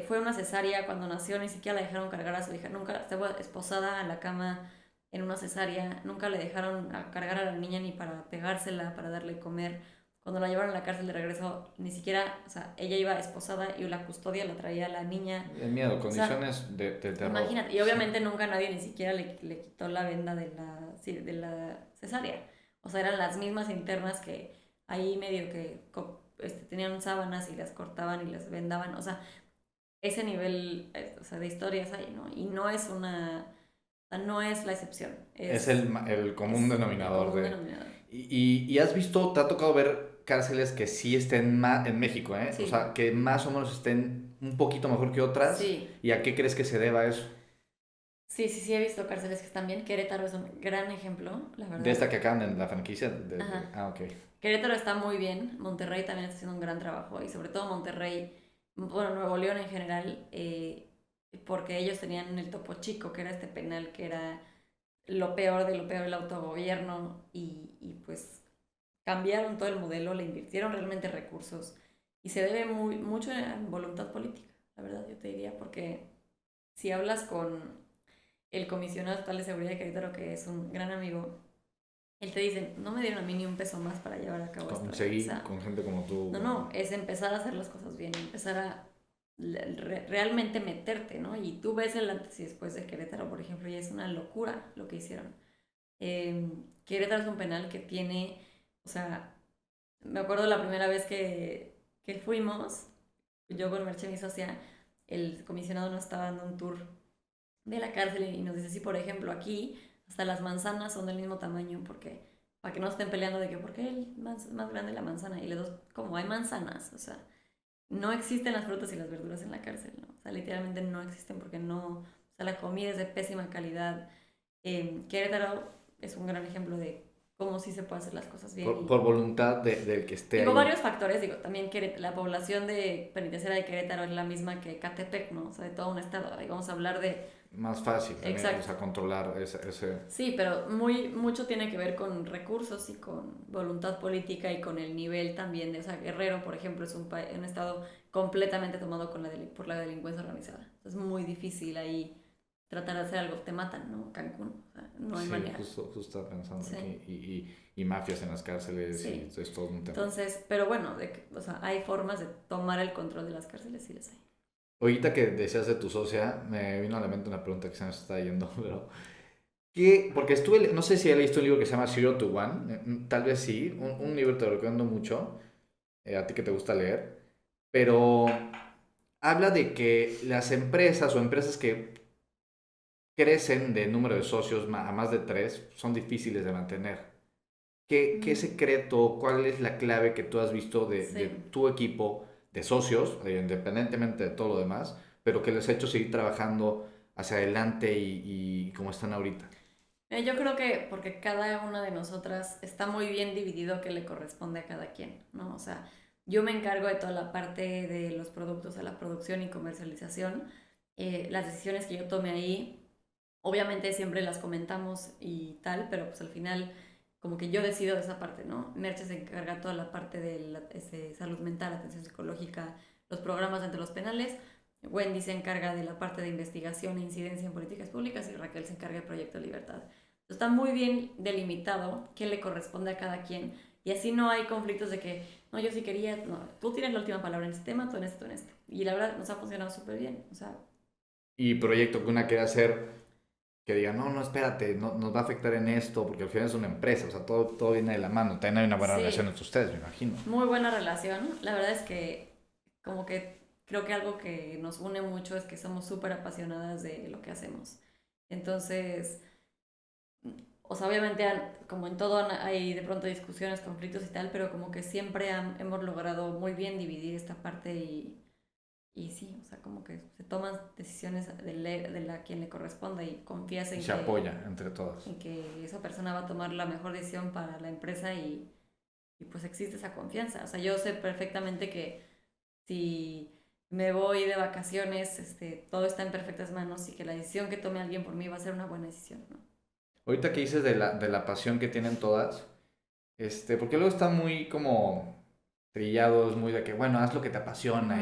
C: Fue una cesárea cuando nació, ni siquiera la dejaron cargar a su hija, nunca estaba esposada a la cama en una cesárea, nunca le dejaron a cargar a la niña ni para pegársela, para darle comer. Cuando la llevaron a la cárcel de regreso, ni siquiera, o sea, ella iba esposada y la custodia la traía la niña.
B: El miedo, condiciones de terror.
C: Imagínate, y obviamente nunca nadie ni siquiera le quitó la venda de la cesárea. O sea, eran las mismas internas que ahí medio que tenían sábanas y las cortaban y las vendaban. O sea, ese nivel de historias hay, ¿no? Y no es no es la excepción.
B: Es el común denominador.
C: El común denominador.
B: Y has visto, te ha tocado ver cárceles que sí estén en México, ¿eh?
C: Sí.
B: O sea, que más o menos estén un poquito mejor que otras.
C: Sí.
B: ¿Y a qué crees que se deba eso?
C: Sí, he visto cárceles que están bien. Querétaro es un gran ejemplo, la verdad.
B: De esta que acaban en la franquicia. Ok.
C: Querétaro está muy bien. Monterrey también está haciendo un gran trabajo. Y sobre todo Monterrey, bueno, Nuevo León en general, porque ellos tenían el Topo Chico, que era este penal que era lo peor de lo peor del autogobierno. Y pues cambiaron todo el modelo, le invirtieron realmente recursos. Y se debe mucho a voluntad política, la verdad, yo te diría, porque si hablas con el comisionado estatal de seguridad de Querétaro, que es un gran amigo, él te dice, no me dieron a mí ni un peso más para llevar a cabo esto.
B: Seguir con gente como tú.
C: No, es empezar a hacer las cosas bien, empezar a realmente meterte, ¿no? Y tú ves el antes y después de Querétaro, por ejemplo, y es una locura lo que hicieron. Querétaro es un penal que tiene, o sea, me acuerdo la primera vez que fuimos, yo con Merche, mi socia, el comisionado nos estaba dando un tour de la cárcel y nos dice, sí, por ejemplo, aquí hasta las manzanas son del mismo tamaño, porque para que no estén peleando de que por qué es más grande la manzana, y les dos, como hay manzanas, o sea, no existen las frutas y las verduras en la cárcel, ¿no? O sea, literalmente no existen porque no, o sea, la comida es de pésima calidad. Querétaro es un gran ejemplo de cómo sí se puede hacer las cosas bien.
B: Por voluntad del que esté
C: digo,
B: ahí.
C: Varios factores, también la población de penitenciaria de Querétaro es la misma que Catepec, ¿no? O sea, de todo un estado, ahí vamos a hablar de
B: más fácil también,
C: exacto.
B: O sea, controlar ese...
C: Sí, pero mucho tiene que ver con recursos y con voluntad política y con el nivel también de, o sea, Guerrero, por ejemplo, es un estado completamente tomado por la delincuencia organizada. Es muy difícil ahí tratar de hacer algo, te matan, ¿no? Cancún, o sea, no hay manera.
B: Justo estaba pensando aquí, y mafias en las cárceles, y es todo un tema.
C: Entonces, pero bueno, o sea, hay formas de tomar el control de las cárceles, sí las hay.
B: Ahorita que decías de tu socia, me vino a la mente una pregunta que se nos está yendo, pero... Porque no sé si he leído un libro que se llama Zero to One, tal vez sí, un libro te lo recomiendo mucho, a ti que te gusta leer, pero habla de que las empresas o empresas que crecen de número de socios a más de 3 son difíciles de mantener. ¿Qué secreto, cuál es la clave que tú has visto de tu equipo de socios, independientemente de todo lo demás, pero que les ha hecho seguir trabajando hacia adelante y como están ahorita?
C: Yo creo que porque cada una de nosotras está muy bien dividido qué le corresponde a cada quien, ¿no? O sea, yo me encargo de toda la parte de los productos, a la producción y comercialización. Las decisiones que yo tome ahí, obviamente siempre las comentamos y tal, pero pues al final como que yo decido de esa parte, ¿no? Merche se encarga toda la parte de salud mental, atención psicológica, los programas entre los penales. Wendy se encarga de la parte de investigación e incidencia en políticas públicas y Raquel se encarga del Proyecto Libertad. Está muy bien delimitado qué le corresponde a cada quien y así no hay conflictos de que, no, yo sí quería, no, tú tienes la última palabra en este tema, tú en este, tú en este. Y la verdad nos ha funcionado súper bien, o sea.
B: Y proyecto que una quiere hacer que diga, no, espérate, no, nos va a afectar en esto, porque al final es una empresa, o sea, todo viene de la mano. También hay una buena relación entre ustedes, me imagino.
C: Muy buena relación. La verdad es que como que creo que algo que nos une mucho es que somos súper apasionadas de lo que hacemos. Entonces, o sea, obviamente como en todo hay de pronto discusiones, conflictos y tal, pero como que siempre hemos logrado muy bien dividir esta parte y sí, o sea, como que se toman decisiones de la quien le corresponda y confías en
B: se apoya entre todos.
C: En que esa persona va a tomar la mejor decisión para la empresa y pues existe esa confianza. O sea, yo sé perfectamente que si me voy de vacaciones, todo está en perfectas manos y que la decisión que tome alguien por mí va a ser una buena decisión, ¿no?
B: Ahorita que dices de la pasión que tienen todas, porque luego están muy como trillados, muy de que, bueno, haz lo que te apasiona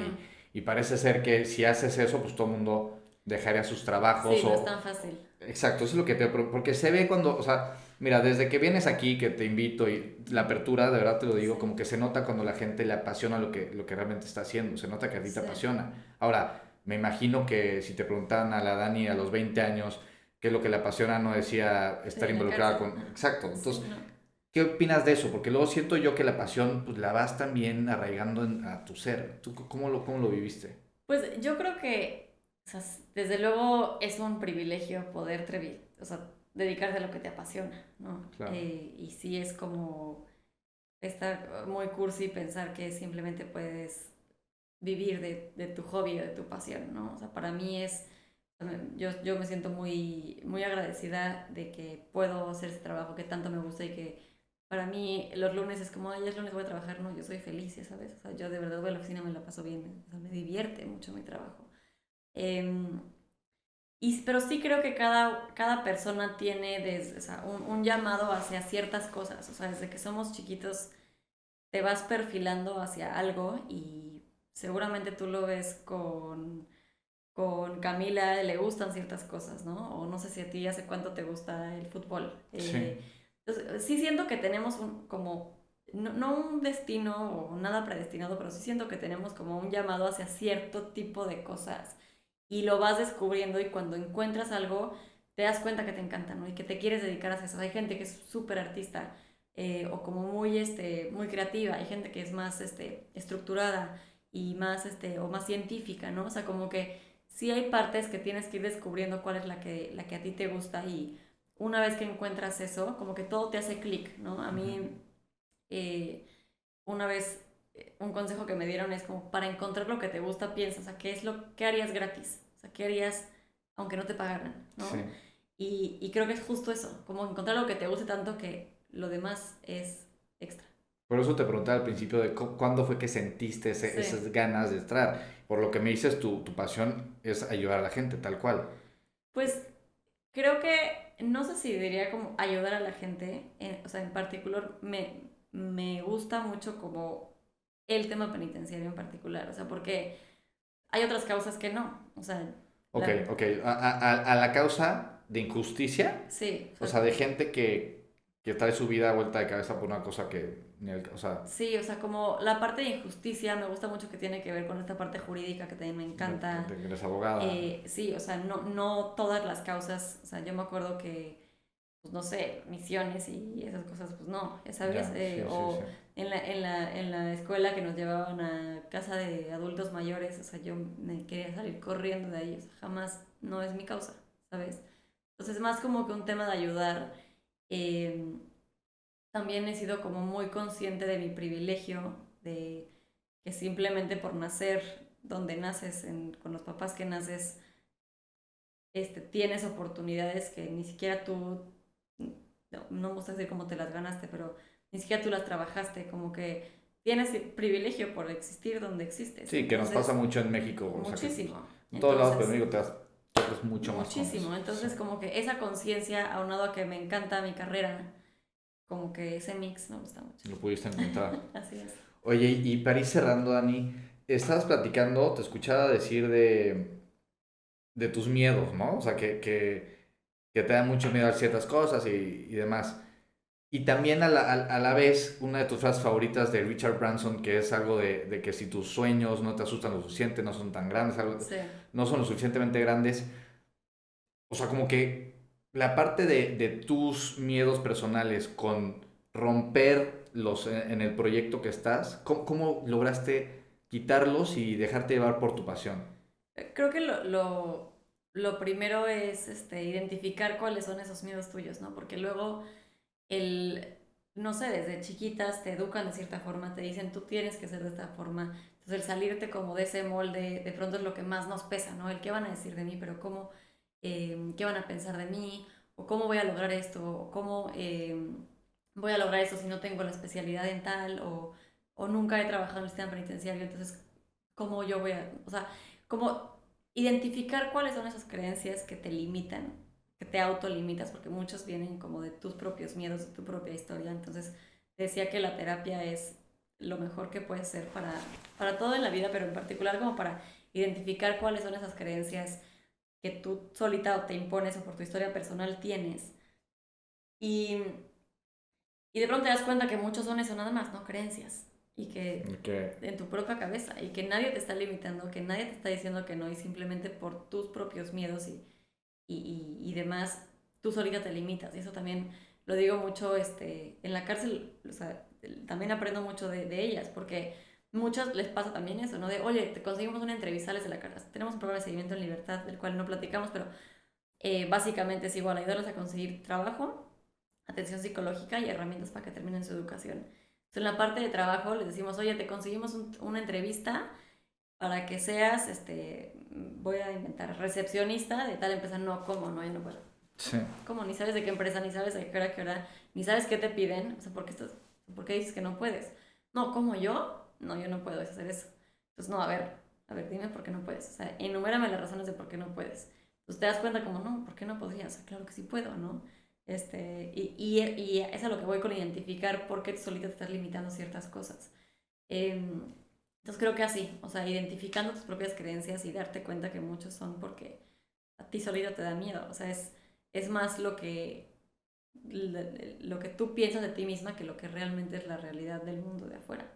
B: y parece ser que si haces eso, pues todo el mundo dejaría sus trabajos.
C: Sí, no es tan fácil.
B: Exacto, eso es lo que porque se ve cuando, o sea, mira, desde que vienes aquí, que te invito y la apertura, de verdad te lo digo, como que se nota cuando la gente le apasiona lo que realmente está haciendo, se nota que a ti te apasiona. Ahora, me imagino que si te preguntaran a la Dani a los 20 años qué es lo que le apasiona, no decía estar involucrada con... Exacto, entonces, sí, no. ¿Qué opinas de eso? Porque luego siento yo que la pasión, pues la vas también arraigando a tu ser. ¿Tú cómo lo viviste?
C: Pues yo creo que, o sea, desde luego es un privilegio poder o sea, dedicarte a lo que te apasiona, ¿no?
B: Claro.
C: Y sí es como está muy cursi pensar que simplemente puedes vivir de tu hobby o de tu pasión, ¿no? O sea, para mí yo me siento muy, muy agradecida de que puedo hacer ese trabajo que tanto me gusta y que para mí los lunes es como, ay, es lunes voy a trabajar, no, yo soy feliz, ya sabes, o sea, yo de verdad voy a la oficina, me la paso bien, o sea, me divierte mucho mi trabajo. Pero sí creo que cada persona tiene o sea, un llamado hacia ciertas cosas, o sea, desde que somos chiquitos te vas perfilando hacia algo y seguramente tú lo ves con Camila, le gustan ciertas cosas, ¿no? O no sé si a ti hace cuánto te gusta el fútbol.
B: Sí.
C: Entonces, sí siento que tenemos como, no un destino o nada predestinado, pero sí siento que tenemos como un llamado hacia cierto tipo de cosas y lo vas descubriendo y cuando encuentras algo te das cuenta que te encanta, ¿no? Y que te quieres dedicar a eso. Hay gente que es súper artista o como muy, muy creativa, hay gente que es más estructurada y más, o más científica, ¿no? O sea, como que sí hay partes que tienes que ir descubriendo cuál es la que a ti te gusta y una vez que encuentras eso, como que todo te hace clic, ¿no? A mí, una vez, un consejo que me dieron es como, para encontrar lo que te gusta, piensa, o sea, ¿qué harías gratis? O sea, ¿qué harías aunque no te pagaran, ¿no?
B: Sí.
C: Y creo que es justo eso, como encontrar lo que te guste tanto que lo demás es extra.
B: Por eso te preguntaba al principio de cuándo fue que sentiste esas ganas de entrar. Por lo que me dices, tu pasión es ayudar a la gente, tal cual.
C: Pues creo que, no sé si diría como ayudar a la gente, o sea, en particular me gusta mucho como el tema penitenciario en particular, o sea, porque hay otras causas que no, o sea...
B: Ok. A la causa de injusticia.
C: Sí.
B: O sea, de gente que trae su vida a vuelta de cabeza por una cosa que...
C: Sí, o sea, como la parte de injusticia me gusta mucho que tiene que ver con esta parte jurídica que también me encanta.
B: De que eres abogada.
C: Sí, o sea, no todas las causas, o sea, yo me acuerdo que, pues no sé, misiones y esas cosas, pues no, ¿sabes? Sí. En la escuela que nos llevaban a casa de adultos mayores, o sea, yo me quería salir corriendo de ahí, o sea, jamás, no es mi causa, ¿sabes? Entonces es más como que un tema de ayudar. También he sido como muy consciente de mi privilegio, de que simplemente por nacer donde naces, con los papás que naces, tienes oportunidades que ni siquiera tú, no me gusta decir cómo te las ganaste, pero ni siquiera tú las trabajaste, como que tienes privilegio por existir donde existes.
B: Sí, que entonces, nos pasa mucho en México.
C: Muchísimo.
B: O sea, en todos lados, pero en México es mucho más.
C: Muchísimo. Entonces, como que esa conciencia, aunado a que me encanta mi carrera, como que ese mix me gusta mucho.
B: Lo pudiste encontrar.
C: Así es.
B: Oye, y para ir cerrando, Dani, estabas platicando, te escuchaba decir de tus miedos, ¿no? O sea, que te da mucho miedo a ciertas cosas y demás. Y también a la vez, una de tus frases favoritas de Richard Branson, que es algo de que si tus sueños no te asustan lo suficiente, no son tan grandes,
C: Sí.
B: no son lo suficientemente grandes, o sea, como que la parte de tus miedos personales con romperlos en el proyecto que estás, ¿cómo lograste quitarlos y dejarte llevar por tu pasión?
C: Creo que lo primero es identificar cuáles son esos miedos tuyos, ¿no? Porque luego el, no sé, desde chiquitas te educan de cierta forma, te dicen tú tienes que ser de esta forma. Entonces el salirte como de ese molde de pronto es lo que más nos pesa, ¿no? El qué van a decir de mí, pero cómo, qué van a pensar de mí, o cómo voy a lograr esto, o cómo voy a lograr esto si no tengo la especialidad en tal, o nunca he trabajado en el sistema penitenciario, entonces cómo yo voy a, o sea, cómo identificar cuáles son esas creencias que te limitan, que te autolimitas, porque muchos vienen como de tus propios miedos, de tu propia historia. Entonces, decía que la terapia es lo mejor que puede ser para todo en la vida, pero en particular como para identificar cuáles son esas creencias que tú solita o te impones o por tu historia personal tienes. Y, y de pronto te das cuenta que muchos son eso nada más, ¿no? Creencias. Y que
B: Okay.
C: en tu propia cabeza, y que nadie te está limitando, que nadie te está diciendo que no, y simplemente por tus propios miedos y demás, tú solita te limitas. Y eso también lo digo mucho en la cárcel, o sea, también aprendo mucho de ellas, porque muchos les pasa también eso, ¿no? De, oye, te conseguimos una entrevista desde la cárcel. Tenemos un programa de seguimiento en libertad, del cual no platicamos, pero básicamente es igual, ayudarlos a conseguir trabajo, atención psicológica y herramientas para que terminen su educación. Entonces, en la parte de trabajo les decimos, oye, te conseguimos una entrevista para que seas, voy a inventar, recepcionista de tal empresa. No, ¿cómo? No, yo no puedo.
B: Sí.
C: ¿Cómo? Ni sabes de qué empresa, ni sabes de qué hora, ni sabes qué te piden. O sea, ¿por qué dices que no puedes? No, ¿cómo yo? No, yo no puedo hacer eso. Entonces, no, a ver, dime por qué no puedes. O sea, enumérame las razones de por qué no puedes. Entonces te das cuenta como, no, ¿por qué no podría? O sea, claro que sí puedo, ¿no? Y es a lo que voy con identificar por qué tú solita te estás limitando ciertas cosas. Entonces creo que así, o sea, identificando tus propias creencias y darte cuenta que muchos son porque a ti solito te da miedo. O sea, es más lo que tú piensas de ti misma que lo que realmente es la realidad del mundo de afuera.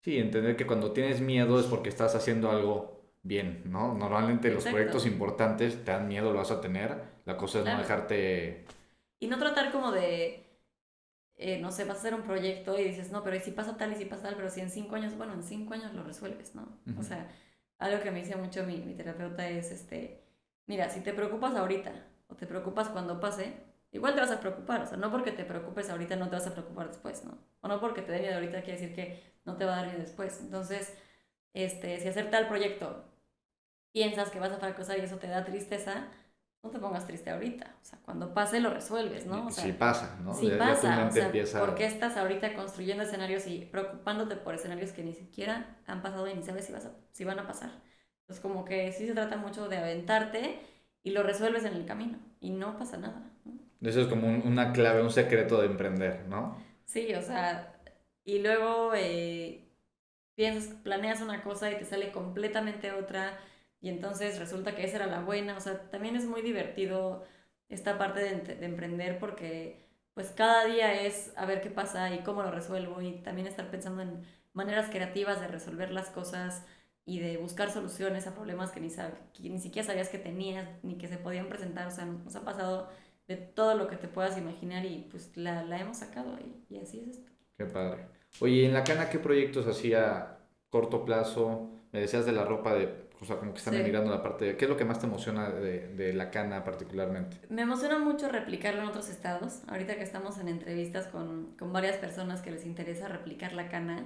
B: Sí, entender que cuando tienes miedo es porque estás haciendo algo bien, ¿no? Normalmente los
C: Exacto,
B: proyectos importantes te dan miedo, lo vas a tener. La cosa es no
C: claro.
B: dejarte...
C: Y no tratar como de, no sé, vas a hacer un proyecto y dices, no, pero ¿y si pasa tal y si pasa tal? Pero si en 5 años, bueno, en 5 años lo resuelves, ¿no? O
B: Ujú.
C: sea, algo que me dice mucho mi terapeuta es, mira, si te preocupas ahorita o te preocupas cuando pase, igual te vas a preocupar. O sea, no porque te preocupes ahorita no te vas a preocupar después, ¿no? O no porque te dé miedo ahorita quiere decir que no te va a dar miedo después. Entonces, si hacer tal proyecto piensas que vas a fracasar y eso te da tristeza, no te pongas triste ahorita. O sea, cuando pase lo resuelves, ¿no? O
B: Sí
C: sea,
B: pasa, ¿no?
C: si
B: Ya tu
C: pasa, o
B: mente
C: sea, ¿por
B: empieza...
C: qué estás ahorita construyendo escenarios y preocupándote por escenarios que ni siquiera han pasado y ni sabes si van a pasar? Entonces, como que sí se trata mucho de aventarte y lo resuelves en el camino y no pasa nada, ¿no?
B: Eso es como una clave, un secreto de emprender, ¿no?
C: Sí, o sea, y luego piensas, planeas una cosa y te sale completamente otra y entonces resulta que esa era la buena. O sea, también es muy divertido esta parte de emprender porque pues cada día es a ver qué pasa y cómo lo resuelvo y también estar pensando en maneras creativas de resolver las cosas y de buscar soluciones a problemas que ni siquiera sabías que tenías ni que se podían presentar. O sea, nos ha pasado de todo lo que te puedas imaginar y pues la hemos sacado y así es esto.
B: Qué padre. Oye, ¿en la cana qué proyectos hacía a corto plazo? Me decías de la ropa de... O sea, como que están
C: Sí.
B: emigrando la parte de... ¿Qué es lo que más te emociona de la cana particularmente?
C: Me emociona mucho replicarlo en otros estados. Ahorita que estamos en entrevistas con varias personas que les interesa replicar la cana,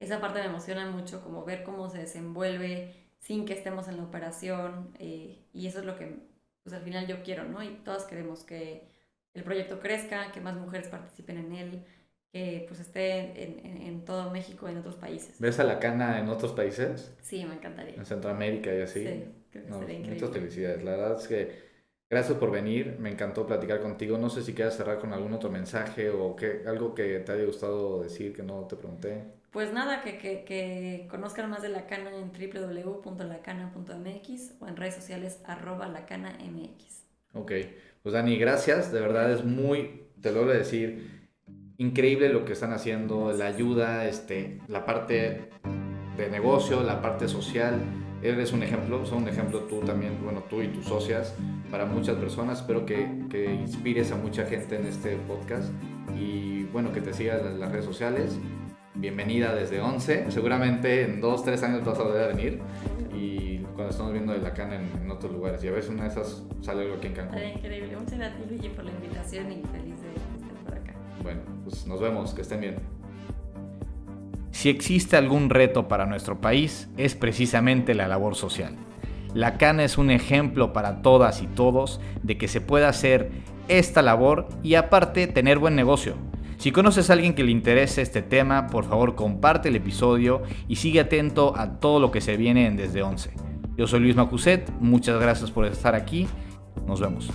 C: esa parte me emociona mucho, como ver cómo se desenvuelve sin que estemos en la operación. Y eso es lo que, pues al final yo quiero, ¿no? Y todas queremos que el proyecto crezca, que más mujeres participen en él, que pues esté en todo México y en otros países.
B: ¿Ves a la cana en otros países?
C: Sí, me encantaría.
B: En Centroamérica y así.
C: Sí, creo que
B: No,
C: sería
B: muchas
C: increíble.
B: felicidades. La verdad es que Gracias por venir, me encantó platicar contigo. No sé si quieres cerrar con algún otro mensaje o algo que te haya gustado decir que no te pregunté.
C: Pues nada, que conozcan más de Lacana en www.lacana.mx o en redes sociales @lacanamx.
B: Ok, pues Dani, gracias, de verdad es te lo voy a decir, increíble lo que están haciendo, la ayuda, la parte de negocio, la parte social. Eres un ejemplo, son un ejemplo tú también, bueno, tú y tus socias para muchas personas. Espero que inspires a mucha gente en este podcast y bueno, que te sigas en las redes sociales. Bienvenida desde 11, seguramente en 2-3 años vas a volver a venir y cuando estamos viendo de Lacana en otros lugares y a veces una de esas sale algo aquí en Cancún.
C: Increíble, muchas gracias Luigi por la invitación y feliz de estar por acá.
B: Bueno, pues nos vemos, que estén bien. Si existe algún reto para nuestro país, es precisamente la labor social. Lacana es un ejemplo para todas y todos de que se puede hacer esta labor y aparte tener buen negocio. Si conoces a alguien que le interese este tema, por favor comparte el episodio y sigue atento a todo lo que se viene en Desde 11. Yo soy Luis Macuset, muchas gracias por estar aquí, nos vemos.